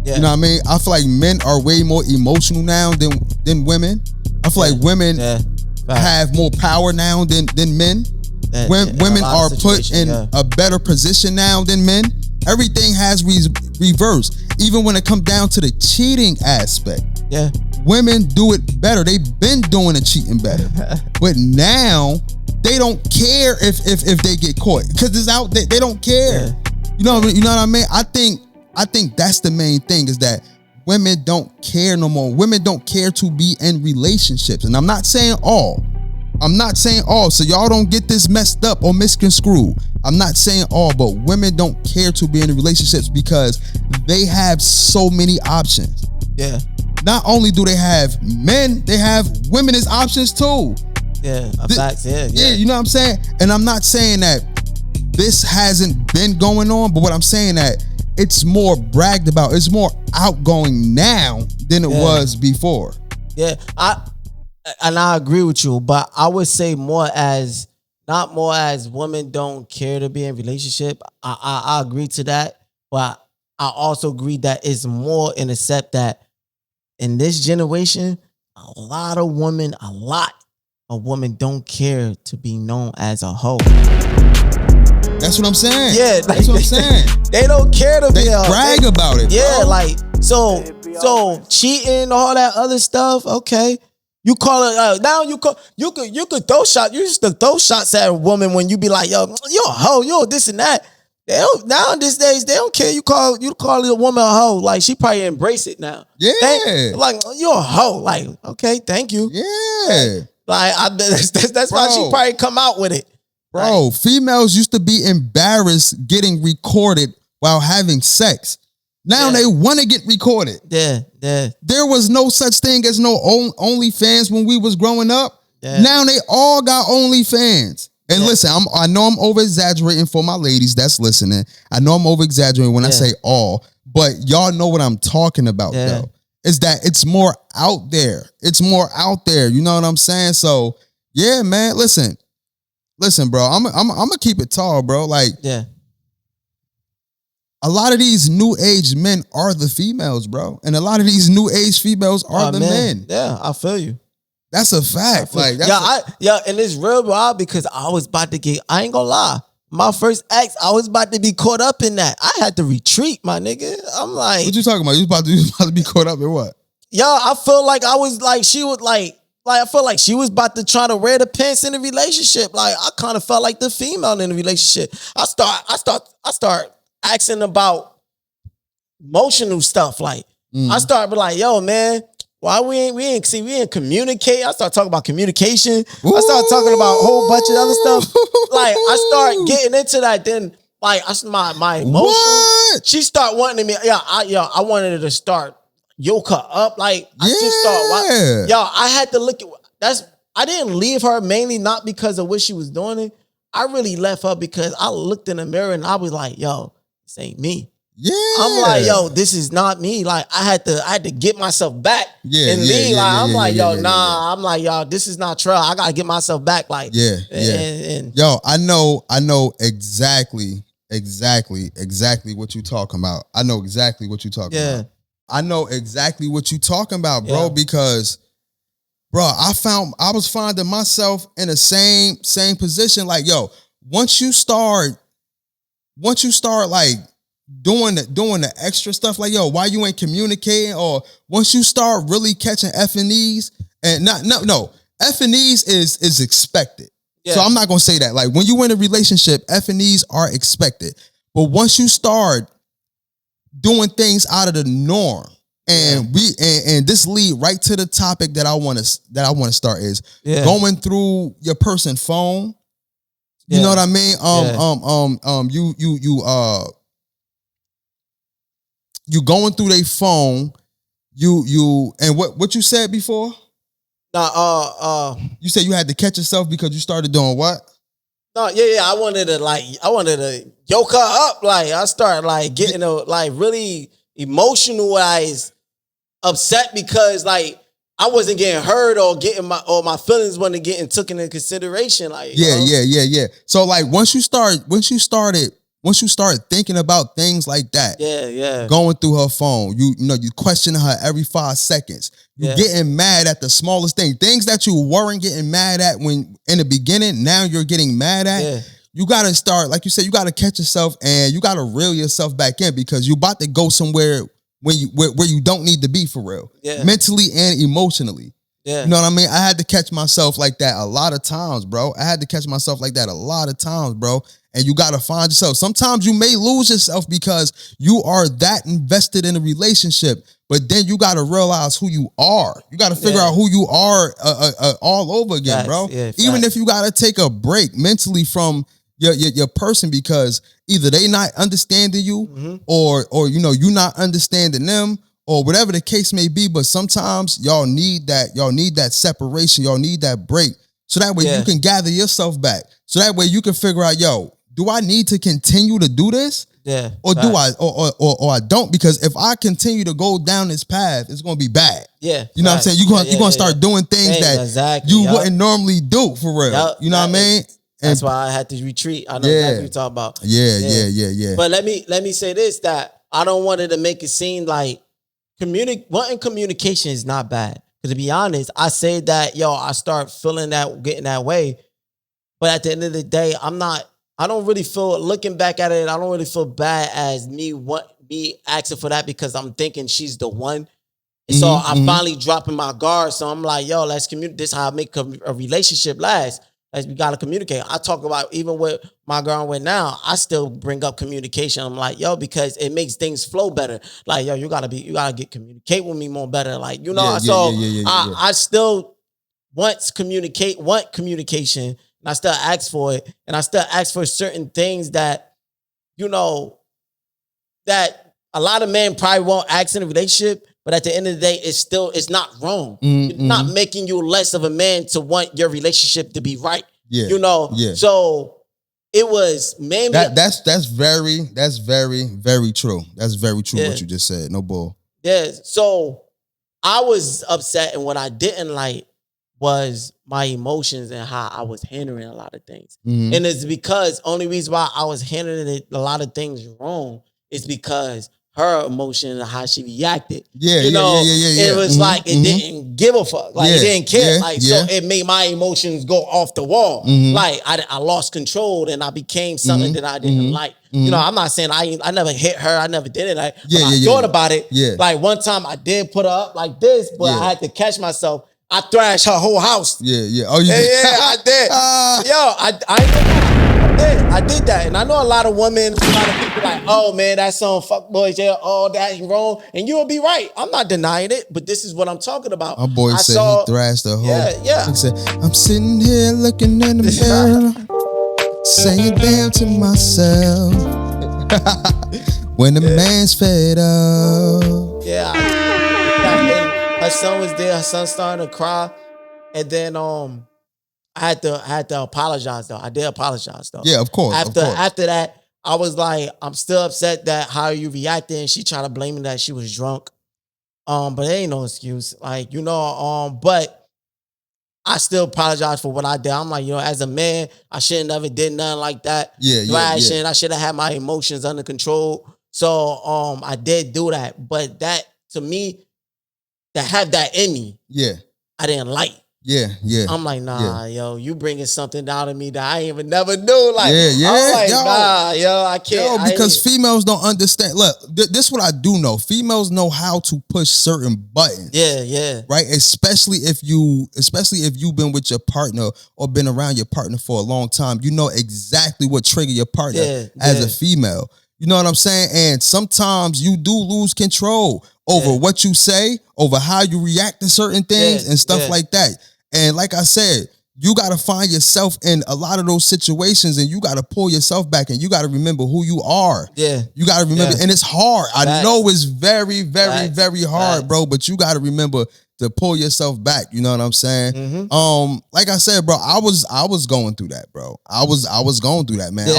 You know what I mean? I feel like men are way more emotional now than women. I feel like women have more power now than men. Women are put in a better position now than men. Everything has reversed. Even when it comes down to the cheating aspect. Women do it better. They've been doing the cheating better. But now they don't care if they get caught. Because it's out there. They don't care. You know what I mean? I think that's the main thing, is that women don't care no more. Women don't care to be in relationships. And I'm not saying all. So y'all don't get this messed up or misconstrued. I'm not saying all, but women don't care to be in relationships because they have so many options. not only do they have men, they have women as options too. Yeah, facts. Yeah. You know what I'm saying? And I'm not saying that this hasn't been going on, but what I'm saying that it's more bragged about. It's more outgoing now than it was before. Yeah, I agree with you, but I would say not more as women don't care to be in a relationship. I agree to that, but I also agree that it's more in the set that in this generation, a lot of women don't care to be known as a hoe. That's what I'm saying. Yeah, that's what I'm saying. They don't care to be a hoe. Brag about it. Yeah, bro. like so cheating, all that other stuff. Okay, you call it now. You could throw shots. You used to throw shots at a woman when you be like, yo, you're a hoe, yo, this and that. They don't, now these days they don't care. You call a woman a hoe, like she probably embrace it now. Yeah, like you're a hoe. Like okay, thank you. Yeah, like that's why she probably come out with it. Bro, females used to be embarrassed getting recorded while having sex. Now they want to get recorded. Yeah. There was no such thing as no OnlyFans when we was growing up. Yeah. Now they all got OnlyFans. And listen, I know I'm over exaggerating for my ladies that's listening. I know I'm over exaggerating when I say all, but y'all know what I'm talking about though. Is that it's more out there. It's more out there. You know what I'm saying? So yeah, man. Listen, bro. I'm gonna keep it tall, bro. Like a lot of these new age men are the females, bro, and a lot of these new age females are the men. Yeah, I feel you. That's a fact. Like, and it's real wild because I was about to get. I ain't gonna lie. My first ex, I was about to be caught up in that. I had to retreat, my nigga. I'm like, what you talking about? You about to be caught up in what? Yo, I feel like I was like she was like I felt like she was about to try to wear the pants in the relationship. Like I kind of felt like the female in the relationship. I start asking about emotional stuff. Like I start be like, yo, man, why we ain't communicate. I start talking about communication. Ooh. I start talking about a whole bunch of other stuff. Like I start getting into that. Then like my emotion. What? She start wanting me. I wanted her to start yoke her up. Like I just thought, I had to look at I didn't leave her mainly not because of what she was doing. I really left her because I looked in the mirror and I was like, yo, this ain't me. Yeah. I'm like, yo, this is not me. Like I had to get myself back and leave. I'm like, yo, this is not true. I gotta get myself back. Like, and yo, I know exactly what you talking about. I know exactly what you talking about. I know exactly what you talking about, bro, because bro, I was finding myself in the same position. Like, yo, once you start like doing the extra stuff, like, yo, why you ain't communicating? Or once you start really catching F&Es and no, F&Es is expected. Yeah. So I'm not gonna say that. Like when you in a relationship, F&Es are expected. But once you start doing things out of the norm, and and this lead right to the topic that I want to start is going through your person's phone. You know what I mean? You going through their phone. You and what you said before? You said you had to catch yourself because you started doing what? No, I wanted to yoke her up. Like I started like getting really emotionalized, upset because like I wasn't getting heard or my feelings wasn't getting taken into consideration. Like yeah. So like once you started thinking about things like that, going through her phone, you questioning her every 5 seconds. You getting mad at the smallest things that you weren't getting mad at when in the beginning. Now you're getting mad at. Yeah. You gotta start, like you said, you gotta catch yourself and you gotta reel yourself back in because you about to go somewhere where you don't need to be for real, mentally and emotionally. Yeah. You know what I mean? I had to catch myself like that a lot of times, bro. And you got to find yourself. Sometimes you may lose yourself because you are that invested in a relationship, but then you got to realize who you are. You got to figure out who you are all over again, bro. Yeah, even if you got to take a break mentally from your person because either they not understanding you or you not understanding them, or whatever the case may be. But sometimes y'all need that separation. Y'all need that break. So that way you can gather yourself back. So that way you can figure out, yo, do I need to continue to do this? Yeah. Or do I or I don't? Because if I continue to go down this path, it's gonna be bad. Yeah. You know what I'm saying? You're gonna start doing things that you wouldn't normally do for real. You know what I mean? That's why I had to retreat. I know exactly what you're talking about. Yeah. But let me say this, that I don't want it to make it seem like wanting communication is not bad. Because to be honest, I say that, I start feeling that, getting that way. But at the end of the day, I don't really feel, looking back at it, I don't really feel bad as me asking for that, because I'm thinking she's the one. And so I'm finally dropping my guard. So I'm like, let's communicate. This is how I make a relationship last. We got to communicate. I talk about, even with my girl I'm with now, I still bring up communication. I'm like, because it makes things flow better. Like, you gotta communicate with me more better. Like, I still want communication, and I still ask for it. And I still ask for certain things that, that a lot of men probably won't ask in a relationship. But at the end of the day, it's not wrong. It's not making you less of a man to want your relationship to be right. Yeah. So it was maybe that's very, very true. That's very true what you just said. No bull. Yeah. So I was upset, and what I didn't like was my emotions and how I was handling a lot of things. And it's because only reason why I was handling a lot of things wrong is because her emotion and how she reacted. It was like it didn't give a fuck. Like it didn't care. So it made my emotions go off the wall. Like I lost control, and I became something that I didn't like. I'm not saying I never hit her. I never did it. I thought about it. Like one time I did put her up like this, but I had to catch myself. I thrashed her whole house. Oh, you did? I did. I did that. And I know a lot of women, a lot of people like, oh man, that's on fuck boys, all that wrong. And you'll be right. I'm not denying it, but this is what I'm talking about. My boy said he thrashed the whole. Yeah. He said, I'm sitting here looking in the mirror, saying damn to myself. When the man's fed up. Her son was there. Her son started to cry. And then I had to apologize though. I did apologize though. Yeah, of course. After that, I was like, I'm still upset that how you reacted. And she tried to blame me that she was drunk. But it ain't no excuse. Like, but I still apologize for what I did. I'm like, as a man, I shouldn't never did nothing like that. Thrashing. I should have had my emotions under control. So I did do that. But that, to me, to have that in me, I didn't like. I'm like, nah, you bringing something out of me that I even never knew. Like, I'm like, I can't. Because females don't understand. Look, this is what I do know. Females know how to push certain buttons. Right? Especially if you've been with your partner or been around your partner for a long time. You know exactly what trigger your partner as a female. You know what I'm saying? And sometimes you do lose control over what you say, over how you react to certain things and stuff like that. And like I said, you got to find yourself in a lot of those situations, and you got to pull yourself back, and you got to remember who you are. You got to remember, and it's hard. I know it's very, very, very hard, bro, but you got to remember to pull yourself back. You know what I'm saying? Like I said, bro, I was going through that, bro. I was going through that, man.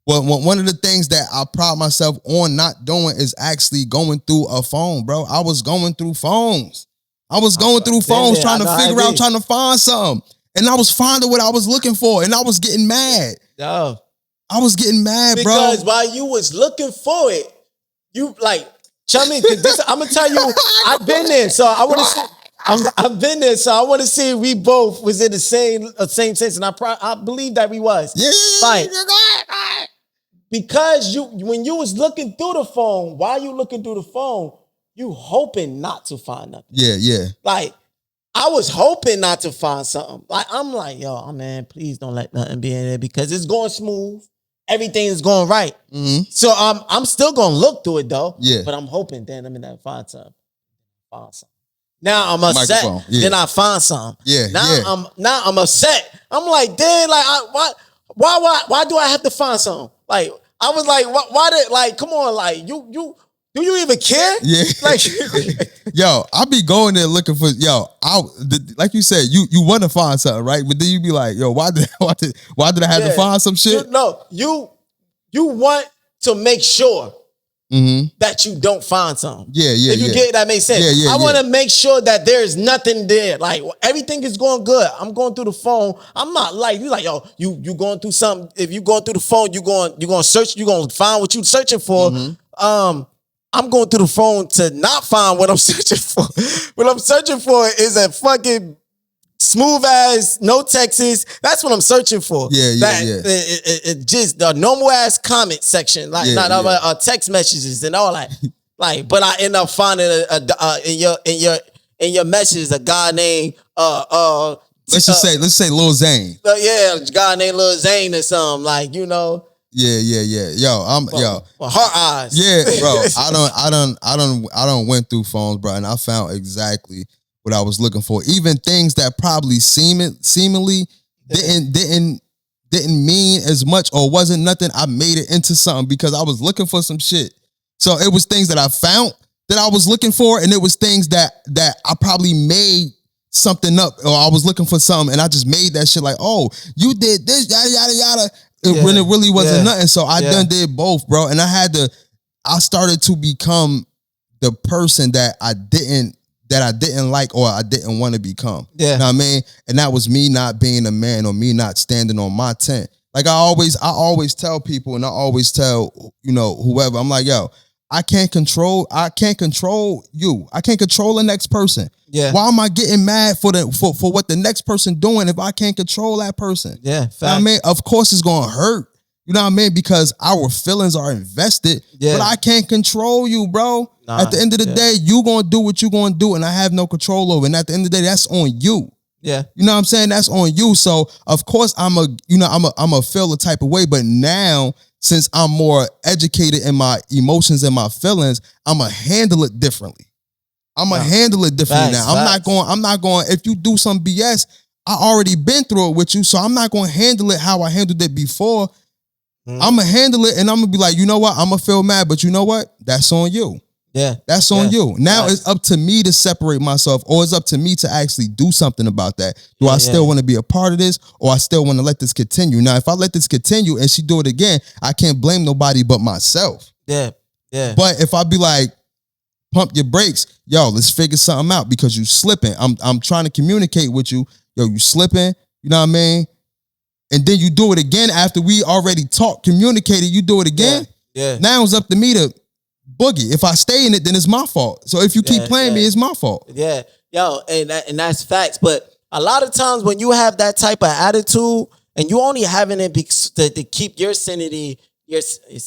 Well, one of the things that I pride myself on not doing is actually going through a phone, bro. I was going through phones. I was going through phones trying to figure out, trying to find something. And I was finding what I was looking for, and I was getting mad. I was getting mad, bro. Because while you was looking for it, you like, chummy, I'm going to tell you, I've been there, so I want to see. I've been there, so I want to see if we both was in the same sense, and I believe that we was. Like, because when you was looking through the phone, while you looking through the phone, you hoping not to find nothing. Like, I was hoping not to find something. Like, I'm like, man, please don't let nothing be in there because it's going smooth. Everything is going right. So I'm still gonna look through it though. But I'm hoping then I'm in that find something. Now I'm upset. Then I find something. Now I'm upset. I'm like, damn, like why do I have to find something? Like, I was like, why did, like, come on, like you Do you even care? Yeah. Like, Yo, I be going there looking for like you said, you want to find something, right? But then you be like, yo, why did I have to find some shit? You want to make sure that you don't find something. Yeah. If you get that makes sense. Yeah, I want to make sure that there's nothing there. Like everything is going good. I'm going through the phone. I'm not like you. Like yo, you going through something. If you going through the phone, you going to search. You going to find what you searching for. I'm going through the phone to not find what I'm searching for. What I'm searching for is a fucking smooth ass, no Texas. That's what I'm searching for. It just the normal ass comment section, like text messages and all that. Like, but I end up finding in your messages a guy named let's say Lil Zane. A guy named Lil Zane or something, like, you know. Yeah. Yo, heart eyes. Yeah, bro. I don't went through phones, bro, and I found exactly what I was looking for. Even things that probably seemingly didn't mean as much or wasn't nothing. I made it into something because I was looking for some shit. So it was things that I found that I was looking for, and it was things that I probably made something up, or I was looking for something and I just made that shit like, oh, you did this, yada yada yada. It really wasn't nothing. So I done did both, bro. And I started to become the person that I didn't like or I didn't want to become. Yeah. You know what I mean? And that was me not being a man or me not standing on my 10. Like I always tell people, and I always tell, whoever, I'm like, yo, I can't control you. I can't control the next person. Yeah. Why am I getting mad for what the next person doing if I can't control that person? Yeah. You know what I mean? Of course it's gonna hurt. You know what I mean? Because our feelings are invested. Yeah. But I can't control you, bro. Nah, at the end of the day, you gonna do what you gonna do, and I have no control over. And at the end of the day, that's on you. Yeah. You know what I'm saying? That's on you. So of course I'm a feel the type of way. But now, since I'm more educated in my emotions and my feelings, I'ma handle it differently. Handle it differently now. I'm not going, if you do some BS, I already been through it with you, so I'm not going to handle it how I handled it before. I'm going to handle it and I'm going to be like, you know what? I'm going to feel mad, but you know what? That's on you. Yeah. That's on you. Now it's up to me to separate myself, or it's up to me to actually do something about that. Do I still want to be a part of this, or I still want to let this continue? Now, if I let this continue and she do it again, I can't blame nobody but myself. Yeah. Yeah. But if I be like, pump your brakes, yo, let's figure something out because you slipping. I'm trying to communicate with you. Yo, you slipping, you know what I mean? And then you do it again after we already communicated, you do it again. Yeah. Now it's up to me to boogie. If I stay in it, then it's my fault. So if you keep playing me, it's my fault. Yeah. Yo, and that's facts. But a lot of times when you have that type of attitude and you only having it to keep your sanity, your sanity.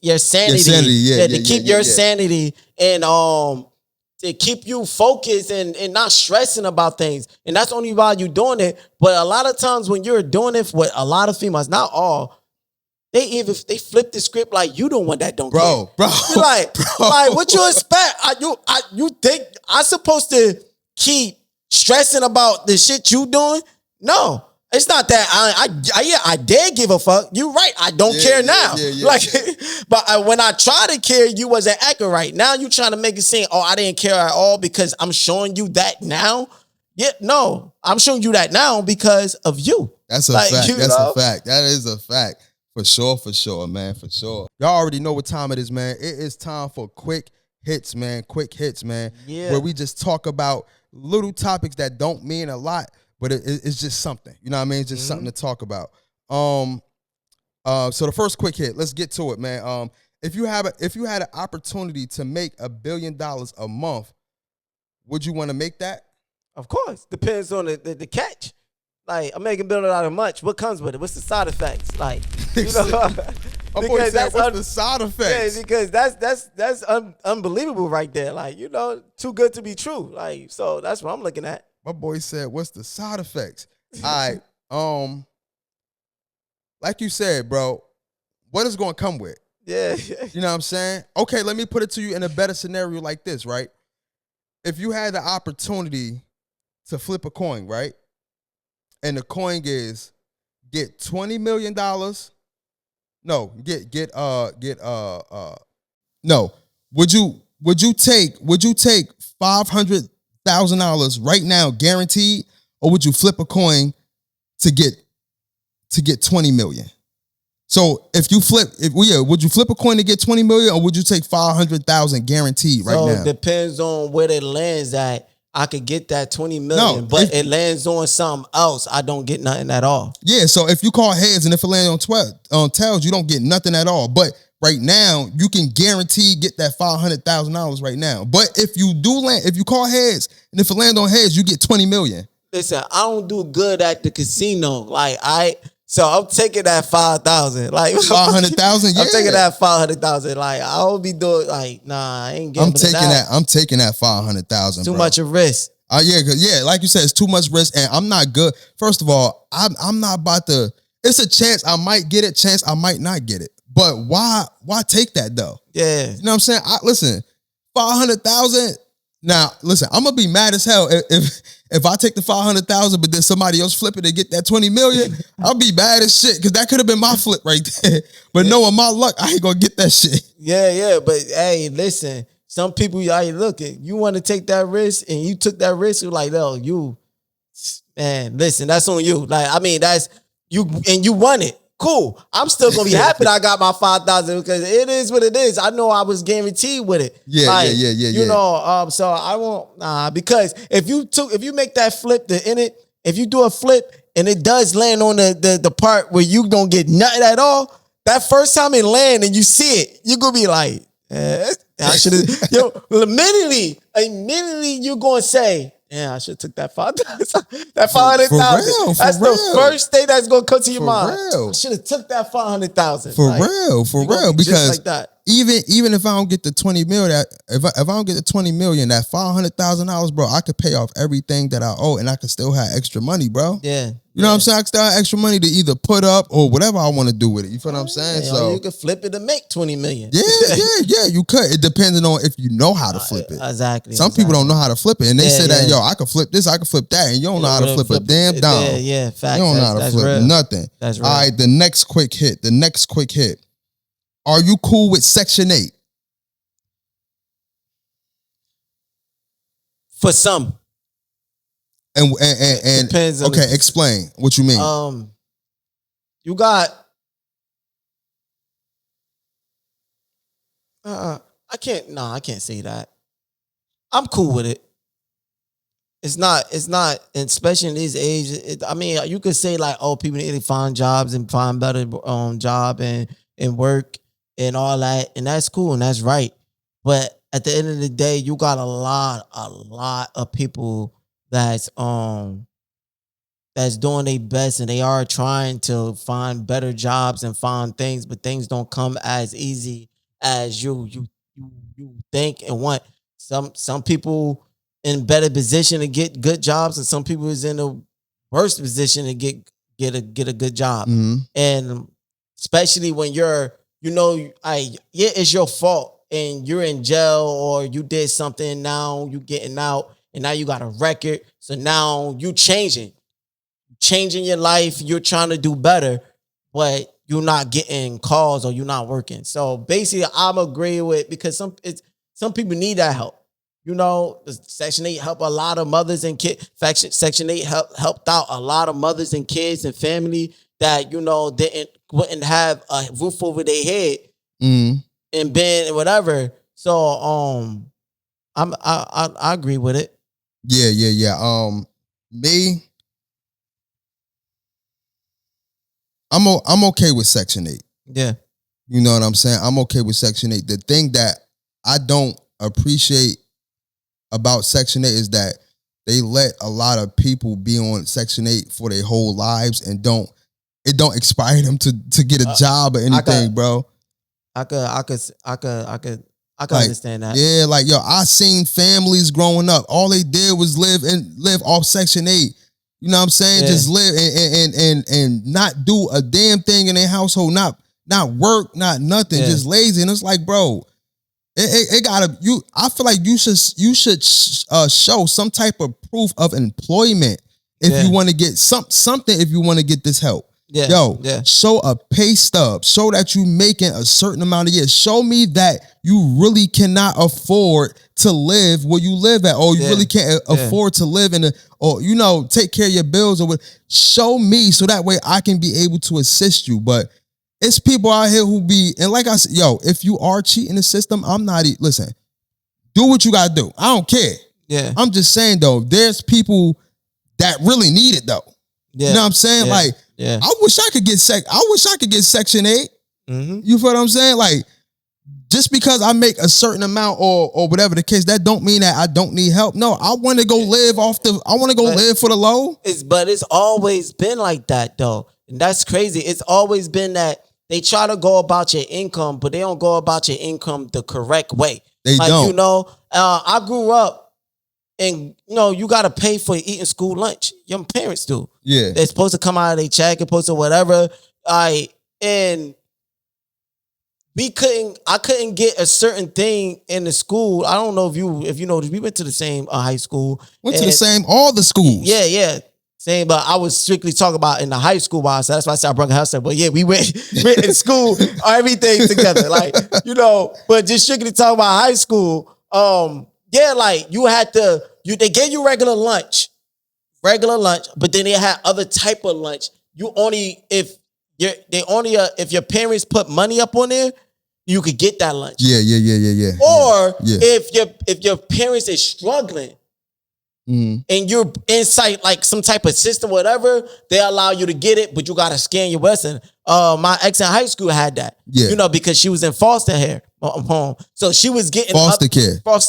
To keep your sanity and to keep you focused and not stressing about things. And that's only why you're doing it. But a lot of times when you're doing it with a lot of females, not all, they flip the script like you the one that don't care. Bro. You're like what you expect? You think I'm supposed to keep stressing about the shit you doing? No. It's not that I dare give a fuck. You're right. I don't care now. But when I try to care, you wasn't acting right. Now you trying to make it seem, I didn't care at all because I'm showing you that now. Yeah, no, I'm showing you that now because of you. That's a fact. A fact. That is a fact. For sure, man. For sure. Y'all already know what time it is, man. It is time for quick hits, man. Quick hits, man. Yeah. Where we just talk about little topics that don't mean a lot, but it's just something. You know what I mean? It's just something to talk about. So the first quick hit, let's get to it, man. If you had an opportunity to make $1 billion a month, would you want to make that? Of course. Depends on the catch. Like, I'm making $1 billion out of much. What comes with it? What's the side effects? Like, you know, because that's what's the side effects? Yeah, because that's unbelievable right there. Like, you know, too good to be true. Like, so that's what I'm looking at. My boy said, what's the side effects? All right. Like you said, bro, what is going to come with? Yeah. You know what I'm saying? Okay, let me put it to you in a better scenario like this, right? If you had the opportunity to flip a coin, right? And the coin is get $20 million. No, would you take $500,000 right now guaranteed, or would you flip a coin to get 20 million? So would you flip a coin to get 20 million, or would you take 500,000 guaranteed right now? So it depends on where it lands at. I could get that 20 million, but it lands on something else, I don't get nothing at all. Yeah, so if you call heads and if it lands on tails, you don't get nothing at all. But right now, you can guarantee get that $500,000 right now. But if you call heads and if it lands on heads, you get 20 million. Listen, I don't do good at the casino. So I'm taking that 5,000. Like 500,000. Yeah. I'm taking that 500,000. Like I don't be doing nah. I ain't getting. I'm taking that 500,000. Too much of risk. Yeah, like you said, it's too much risk, and I'm not good. First of all, I'm not about to. It's a chance I might get it, chance I might not get it. But why take that though? Yeah, you know what I'm saying. Listen, 500,000. Now, listen, I'm gonna be mad as hell if I take the 500,000, but then somebody else flip it and get that 20 million. I'll be mad as shit because that could have been my flip right there. But knowing my luck, I ain't gonna get that shit. Yeah. But hey, listen, some people, look at you want to take that risk, and you took that risk. You're like, no, man, listen, that's on you. Like, I mean, that's you, and you won it. Cool. I'm still gonna be happy that I got my 5,000 because it is what it is. I know I was guaranteed with it. Yeah. You know, so I won't because if you make that flip if you do a flip and it does land on the part where you don't get nothing at all, that first time it land and you see it, you're gonna be like, I should have immediately you're gonna say, yeah, I should have took that 5,000. That 500,000. That's the first thing that's gonna come to your mind. I should have took that 500,000. For real. Because like that. even if I don't get the 20 million, if I don't get the 20 million, that $500,000, bro, I could pay off everything that I owe, and I could still have extra money, bro. Yeah. You know what I'm saying? I still have extra money to either put up or whatever I want to do with it. You feel what I'm saying? Yeah, so you could flip it to make 20 million. Yeah, you could. It depends on if you know how to flip it. Exactly. Some people don't know how to flip it, and they say that, I can flip this, I can flip that, and you don't know how to flip a damn dime. Yeah, facts. You don't know how to flip real. nothing. That's real. All right, the next quick hit. Are you cool with Section 8? For some. And depends on okay, explain what you mean. You got I can't say that. I'm cool with it. It's not, especially in this age. I mean, you could say like, oh, people need to find jobs and find better job and work and all that, and that's cool and that's right. But at the end of the day, you got a lot of people that's doing their best, and they are trying to find better jobs and find things, but things don't come as easy as you think and want. Some people in better position to get good jobs, and some people is in a worse position to get a good job. Mm-hmm. And especially when it's your fault and you're in jail or you did something, now you getting out and now you got a record. So now you changing your life. You're trying to do better, but you're not getting calls or you're not working. So basically I'm agreeing with, because some people need that help. You know, Section 8 helped a lot of mothers and kids. Section 8 helped out a lot of mothers and kids and family that, wouldn't have a roof over their head and been whatever. So I agree with it. Yeah. Me, I'm okay with Section 8. Yeah. You know what I'm saying? I'm okay with Section 8. The thing that I don't appreciate about Section 8 is that they let a lot of people be on Section 8 for their whole lives and it don't inspire them to get a job or anything, bro. I could understand that. Yeah, like I seen families growing up. All they did was live off Section 8. You know what I'm saying? Yeah. Just live and not do a damn thing in their household, not work, not nothing, just lazy. And it's like, bro, it gotta I feel like you should show some type of proof of employment if you want to get something, if you want to get this help. Yeah. Yo, Yeah. show a pay stub. Show that you making a certain amount of years. Show me that you really cannot afford to live where you live at, or you really can't afford to live in or take care of your bills or what. Show me so that way I can be able to assist you. But it's people out here who be, and like I said, yo, if you are cheating the system, I'm not. Listen, do what you gotta do. I don't care. Yeah. I'm just saying though, there's people that really need it though. Yeah. You know what I'm saying? Yeah. Like, yeah. I wish I could get Section 8. Mm-hmm. You feel what I'm saying? Like, just because I make a certain amount or whatever the case, that don't mean that I don't need help. No, I want to go live live for the low. But it's always been like that though. And that's crazy. It's always been that they try to go about your income, but they don't go about your income the correct way. They don't. I grew up and, you got to pay for eating school lunch. Your parents do. Yeah. They're supposed to come out of their check, supposed to whatever. And I couldn't get a certain thing in the school. I don't know if you know, we went to the same high school. Went to the same, all the schools. Yeah. Same, but I was strictly talking about in the high school wise. So that's why I said I brought a house up. But yeah, we went in school, everything together. Like, but just strictly talking about high school. Like you had to, they gave you regular lunch, but then they had other type of lunch. You only, if your parents put money up on there, you could get that lunch. Yeah. Or if your parents is struggling, and you're inside like some type of system, whatever, they allow you to get it, but you gotta scan your Western. My ex in high school had that. Yeah. Because she was in foster care home. So she was getting foster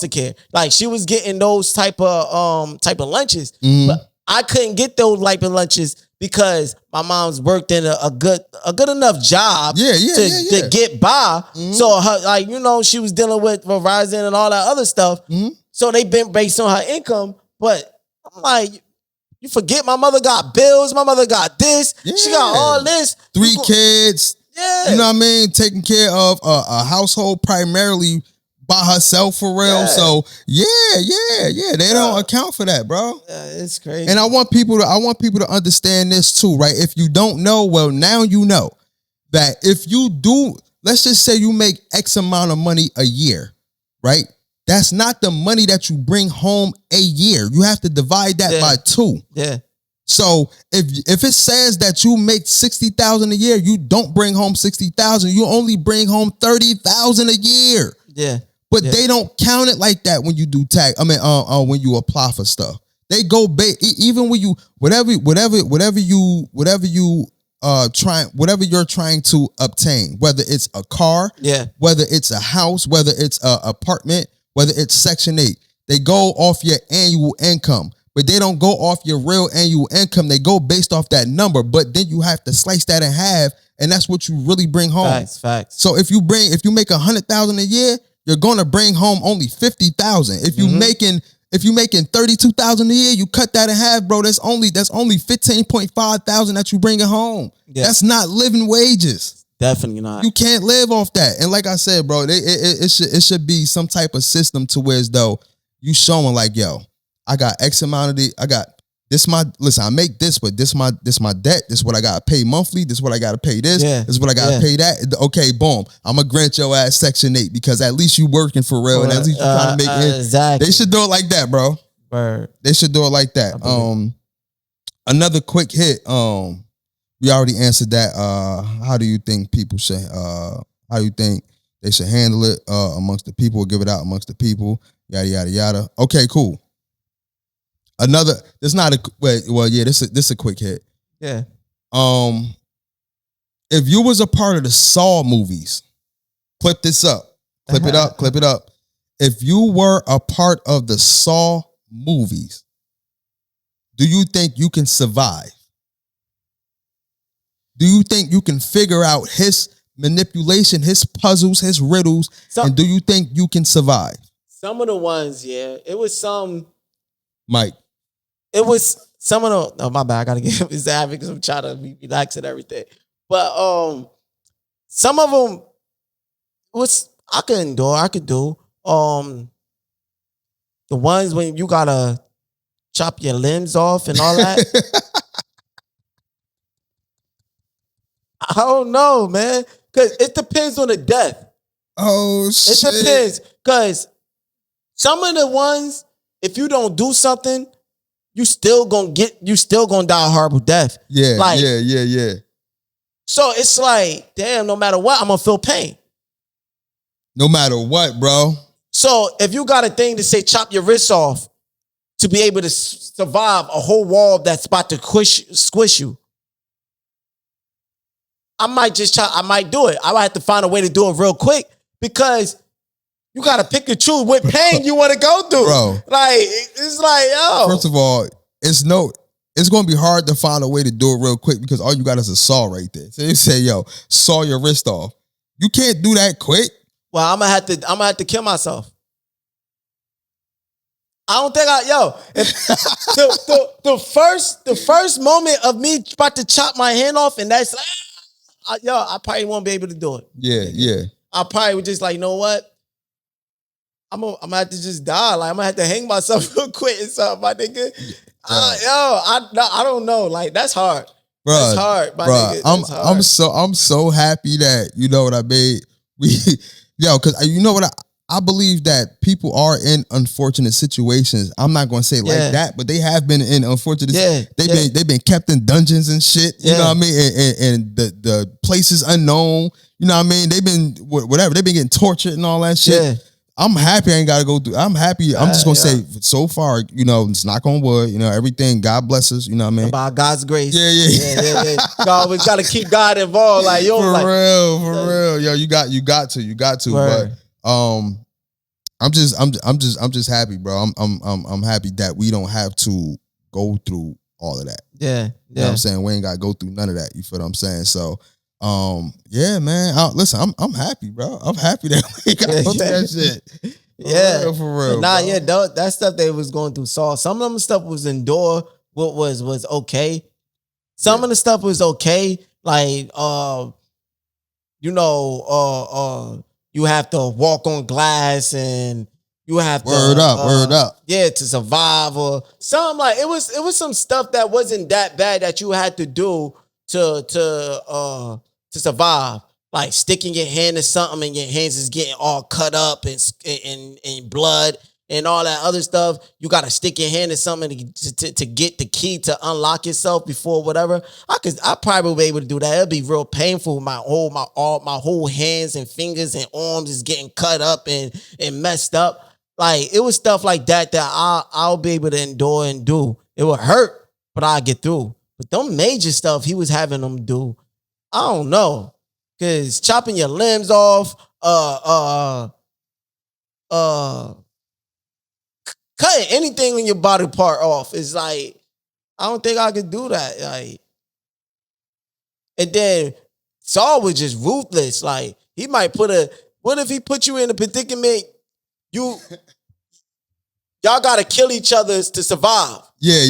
care. Like she was getting those type of lunches. But I couldn't get those type of lunches because my mom's worked in a good enough job to get by. So her, she was dealing with Verizon and all that other stuff. So they been based on her income. But I'm like, you forget my mother got bills. My mother got this. Yeah. She got all this. 3 kids. Yeah. You know what I mean? Taking care of a household primarily by herself for real. Yeah. So yeah. They don't account for that, bro. Yeah, it's crazy. And I want people to understand this too, right? If you don't know, well, now you know that if you do, let's just say you make X amount of money a year, right? That's not the money that you bring home a year. You have to divide that by 2. Yeah. So if it says that you make $60,000 a year, you don't bring home $60,000. You only bring home $30,000 a year. Yeah. But they don't count it like that when you do tax. I mean, when you apply for stuff, they go even when you whatever you're trying to obtain, whether it's a car, whether it's a house, whether it's a apartment, whether it's Section 8, they go off your annual income, but they don't go off your real annual income. They go based off that number, but then you have to slice that in half, and that's what you really bring home. Facts. So if you make $100,000 a year, you're gonna bring home only $50,000. If you making $32,000 a year, you cut that in half, bro. That's only $15.5 thousand that you bringing home. Yeah. That's not living wages. Definitely not. You can't live off that. And like I said, bro, it should be some type of system to where as though you showing like, yo, I got X amount of listen, I make this, but this my debt. This is what I gotta pay monthly. This is what I gotta pay this. This is what I gotta pay that. Okay, boom. I'm gonna grant your ass Section 8 because at least you working for real and at least you trying to make it. Exactly. They should do it like that, bro. Word. They should do it like that. Another quick hit. We already answered that. How do you think people should how do you think they should handle it amongst the people, give it out amongst the people, yada yada yada. Okay, cool. Another, this not a this a quick hit. Yeah. If you was a part of the Saw movies, clip this up. Clip it up. If you were a part of the Saw movies, do you think you can survive? Do you think you can figure out his manipulation, his puzzles, his riddles, and do you think you can survive? Some of the ones, yeah. It was some... Mike. It was some of the... Oh, my bad. I got to get his ad because I'm trying to be relaxed and everything. But some of them was... I could do. The ones when you got to chop your limbs off and all that. I don't know, man. Cause it depends on the death. Oh shit. It depends. Cause some of the ones, if you don't do something, you still gonna die a horrible death. Yeah, like, yeah. So it's like, damn, no matter what, I'm gonna feel pain. No matter what, bro. So if you got a thing to say chop your wrists off to be able to survive a whole wall that's about to squish you, I might do it. I might have to find a way to do it real quick because you gotta pick and choose what pain you want to go through. Bro. Like, it's like, yo. First of all, it's gonna be hard to find a way to do it real quick because all you got is a saw right there. So you say, yo, saw your wrist off. You can't do that quick. Well, I'm gonna have to kill myself. I don't think if the first moment of me about to chop my hand off and that's like, I probably won't be able to do it. Yeah. I probably would just like, you know what? I'm gonna have to just die. Like, I'm gonna have to hang myself real quick and something, my nigga. I don't know. Like, that's hard. Bro, that's hard, my nigga. That's hard. I'm so happy that, you know what I mean? Because you know what I believe that people are in unfortunate situations. I'm not gonna say like that, but they have been in unfortunate. They've been kept in dungeons and shit. You know what I mean? And the places unknown. You know what I mean? They've been whatever. They've been getting tortured and all that shit. Yeah. I'm happy I ain't gotta go through. I'm happy. I'm just gonna say so far, you know, it's knock on wood, you know, everything. God bless us, you know what I mean? By God's grace. Yeah. God, we gotta keep God involved. Like, yo, for real. Yo, you got to. Word. But I'm just happy, bro. I'm happy that we don't have to go through all of that. Yeah. You know what I'm saying? We ain't gotta go through none of that. You feel what I'm saying? So yeah, man. Listen, I'm happy, bro. I'm happy that we got to that shit. For real. Nah, bro. Yeah, that stuff they was going through. So some of them stuff was indoor. What was okay. Some of the stuff was okay. Like you have to walk on glass and you have to word up. Yeah, to survive or something. Like it was some stuff that wasn't that bad that you had to do to survive. Like sticking your hand to something and your hands is getting all cut up and blood and all that other stuff. You got to stick your hand to something to get the key to unlock yourself before whatever. I probably would be able to do that. It'd be real painful. My whole hands and fingers and arms is getting cut up and messed up. Like it was stuff like that I'll be able to endure and do. It would hurt, but I'll get through. But them major stuff he was having them do, I don't know. Cause chopping your limbs off, cutting anything in your body part off is like, I don't think I could do that. Like, and then Saul was just ruthless. Like, he might what if he put you in a predicament? Y'all gotta kill each other to survive.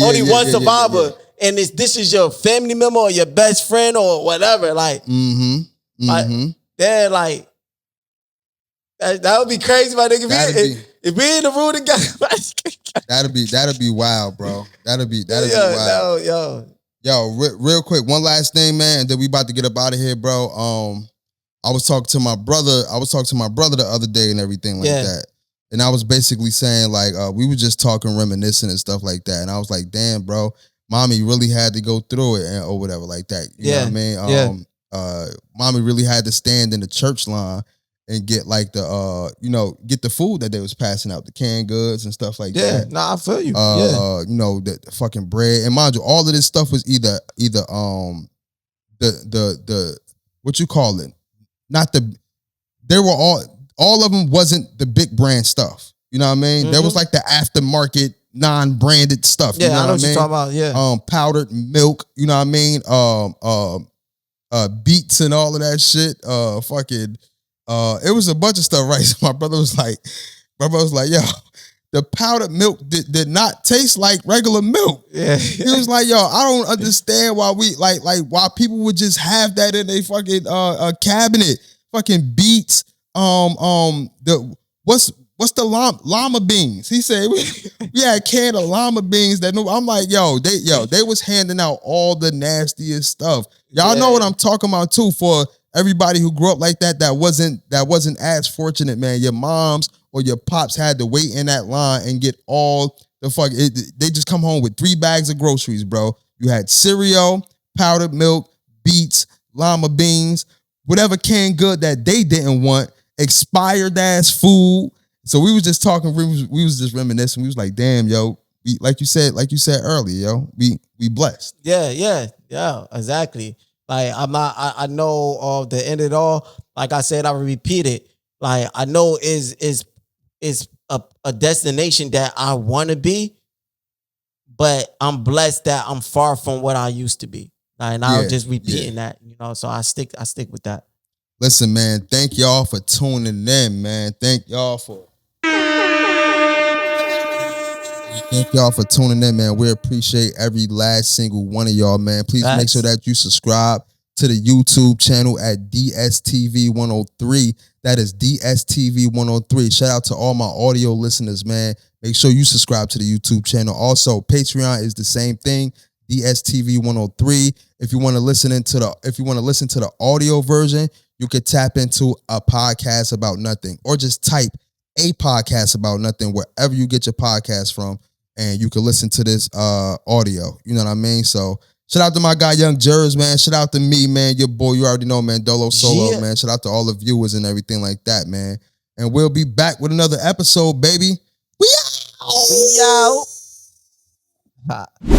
Only one survivor. And this is your family member or your best friend or whatever. Like, like they're like, that would be crazy, my nigga. If we in the room together, that'd be wild, bro. That'd be wild. Yo, real quick, one last thing, man, and then we about to get up out of here, bro. I was talking to my brother the other day and everything like that. And I was basically saying, like, we were just talking, reminiscing and stuff like that. And I was like, damn, bro, mommy really had to go through it or whatever like that. You know what I mean? Mommy really had to stand in the church line and get like get the food that they was passing out, the canned goods and stuff like that. Yeah, nah, I feel you. You know, the fucking bread. And mind you, all of this stuff was either the what you call it? They were all of them wasn't the big brand stuff. You know what I mean? There was like the aftermarket non-branded stuff. Yeah, you know I know what you're talking about. Yeah. Powdered milk, you know what I mean? Beets and all of that shit. It was a bunch of stuff, right? So my brother was like, yo, the powdered milk did not taste like regular milk. Yeah. He was like, yo, I don't understand why we why people would just have that in a fucking cabinet. Fucking beets. What's what's the llama beans? He said, we had a can of llama beans that I'm like, they was handing out all the nastiest stuff. Y'all know what I'm talking about too, for everybody who grew up like that wasn't as fortunate, man. Your moms or your pops had to wait in that line and get all the they just come home with 3 bags of groceries, bro. You had cereal, powdered milk, beets, llama beans, whatever canned good that they didn't want, expired ass food. So we was just talking, we was just reminiscing. We was like, damn, yo, like you said earlier, yo, we blessed. Yeah, exactly. Like I know the end of it all. Like I said, I will repeat it. Like I know is a destination that I want to be, but I'm blessed that I'm far from what I used to be. And I was just repeating that, so I stick with that. Listen, man, thank y'all for tuning in, man. Thank y'all for tuning in, man. We appreciate every last single one of y'all, man. Please make sure that you subscribe to the YouTube channel at DSTV 103. That is DSTV 103. Shout out to all my audio listeners, man. Make sure you subscribe to the YouTube channel. Also, Patreon is the same thing, DSTV 103. If you want to listen to the audio version, you could tap into a podcast about nothing, or just type a podcast about nothing wherever you get your podcast from, and you can listen to this audio. You know what I mean? So shout out to my guy Young Jers, man. Shout out to me, man. Your boy, you already know, man. Dolo Solo, man. Shout out to all the viewers and everything like that, man. And we'll be back with another episode, baby. We out. We out.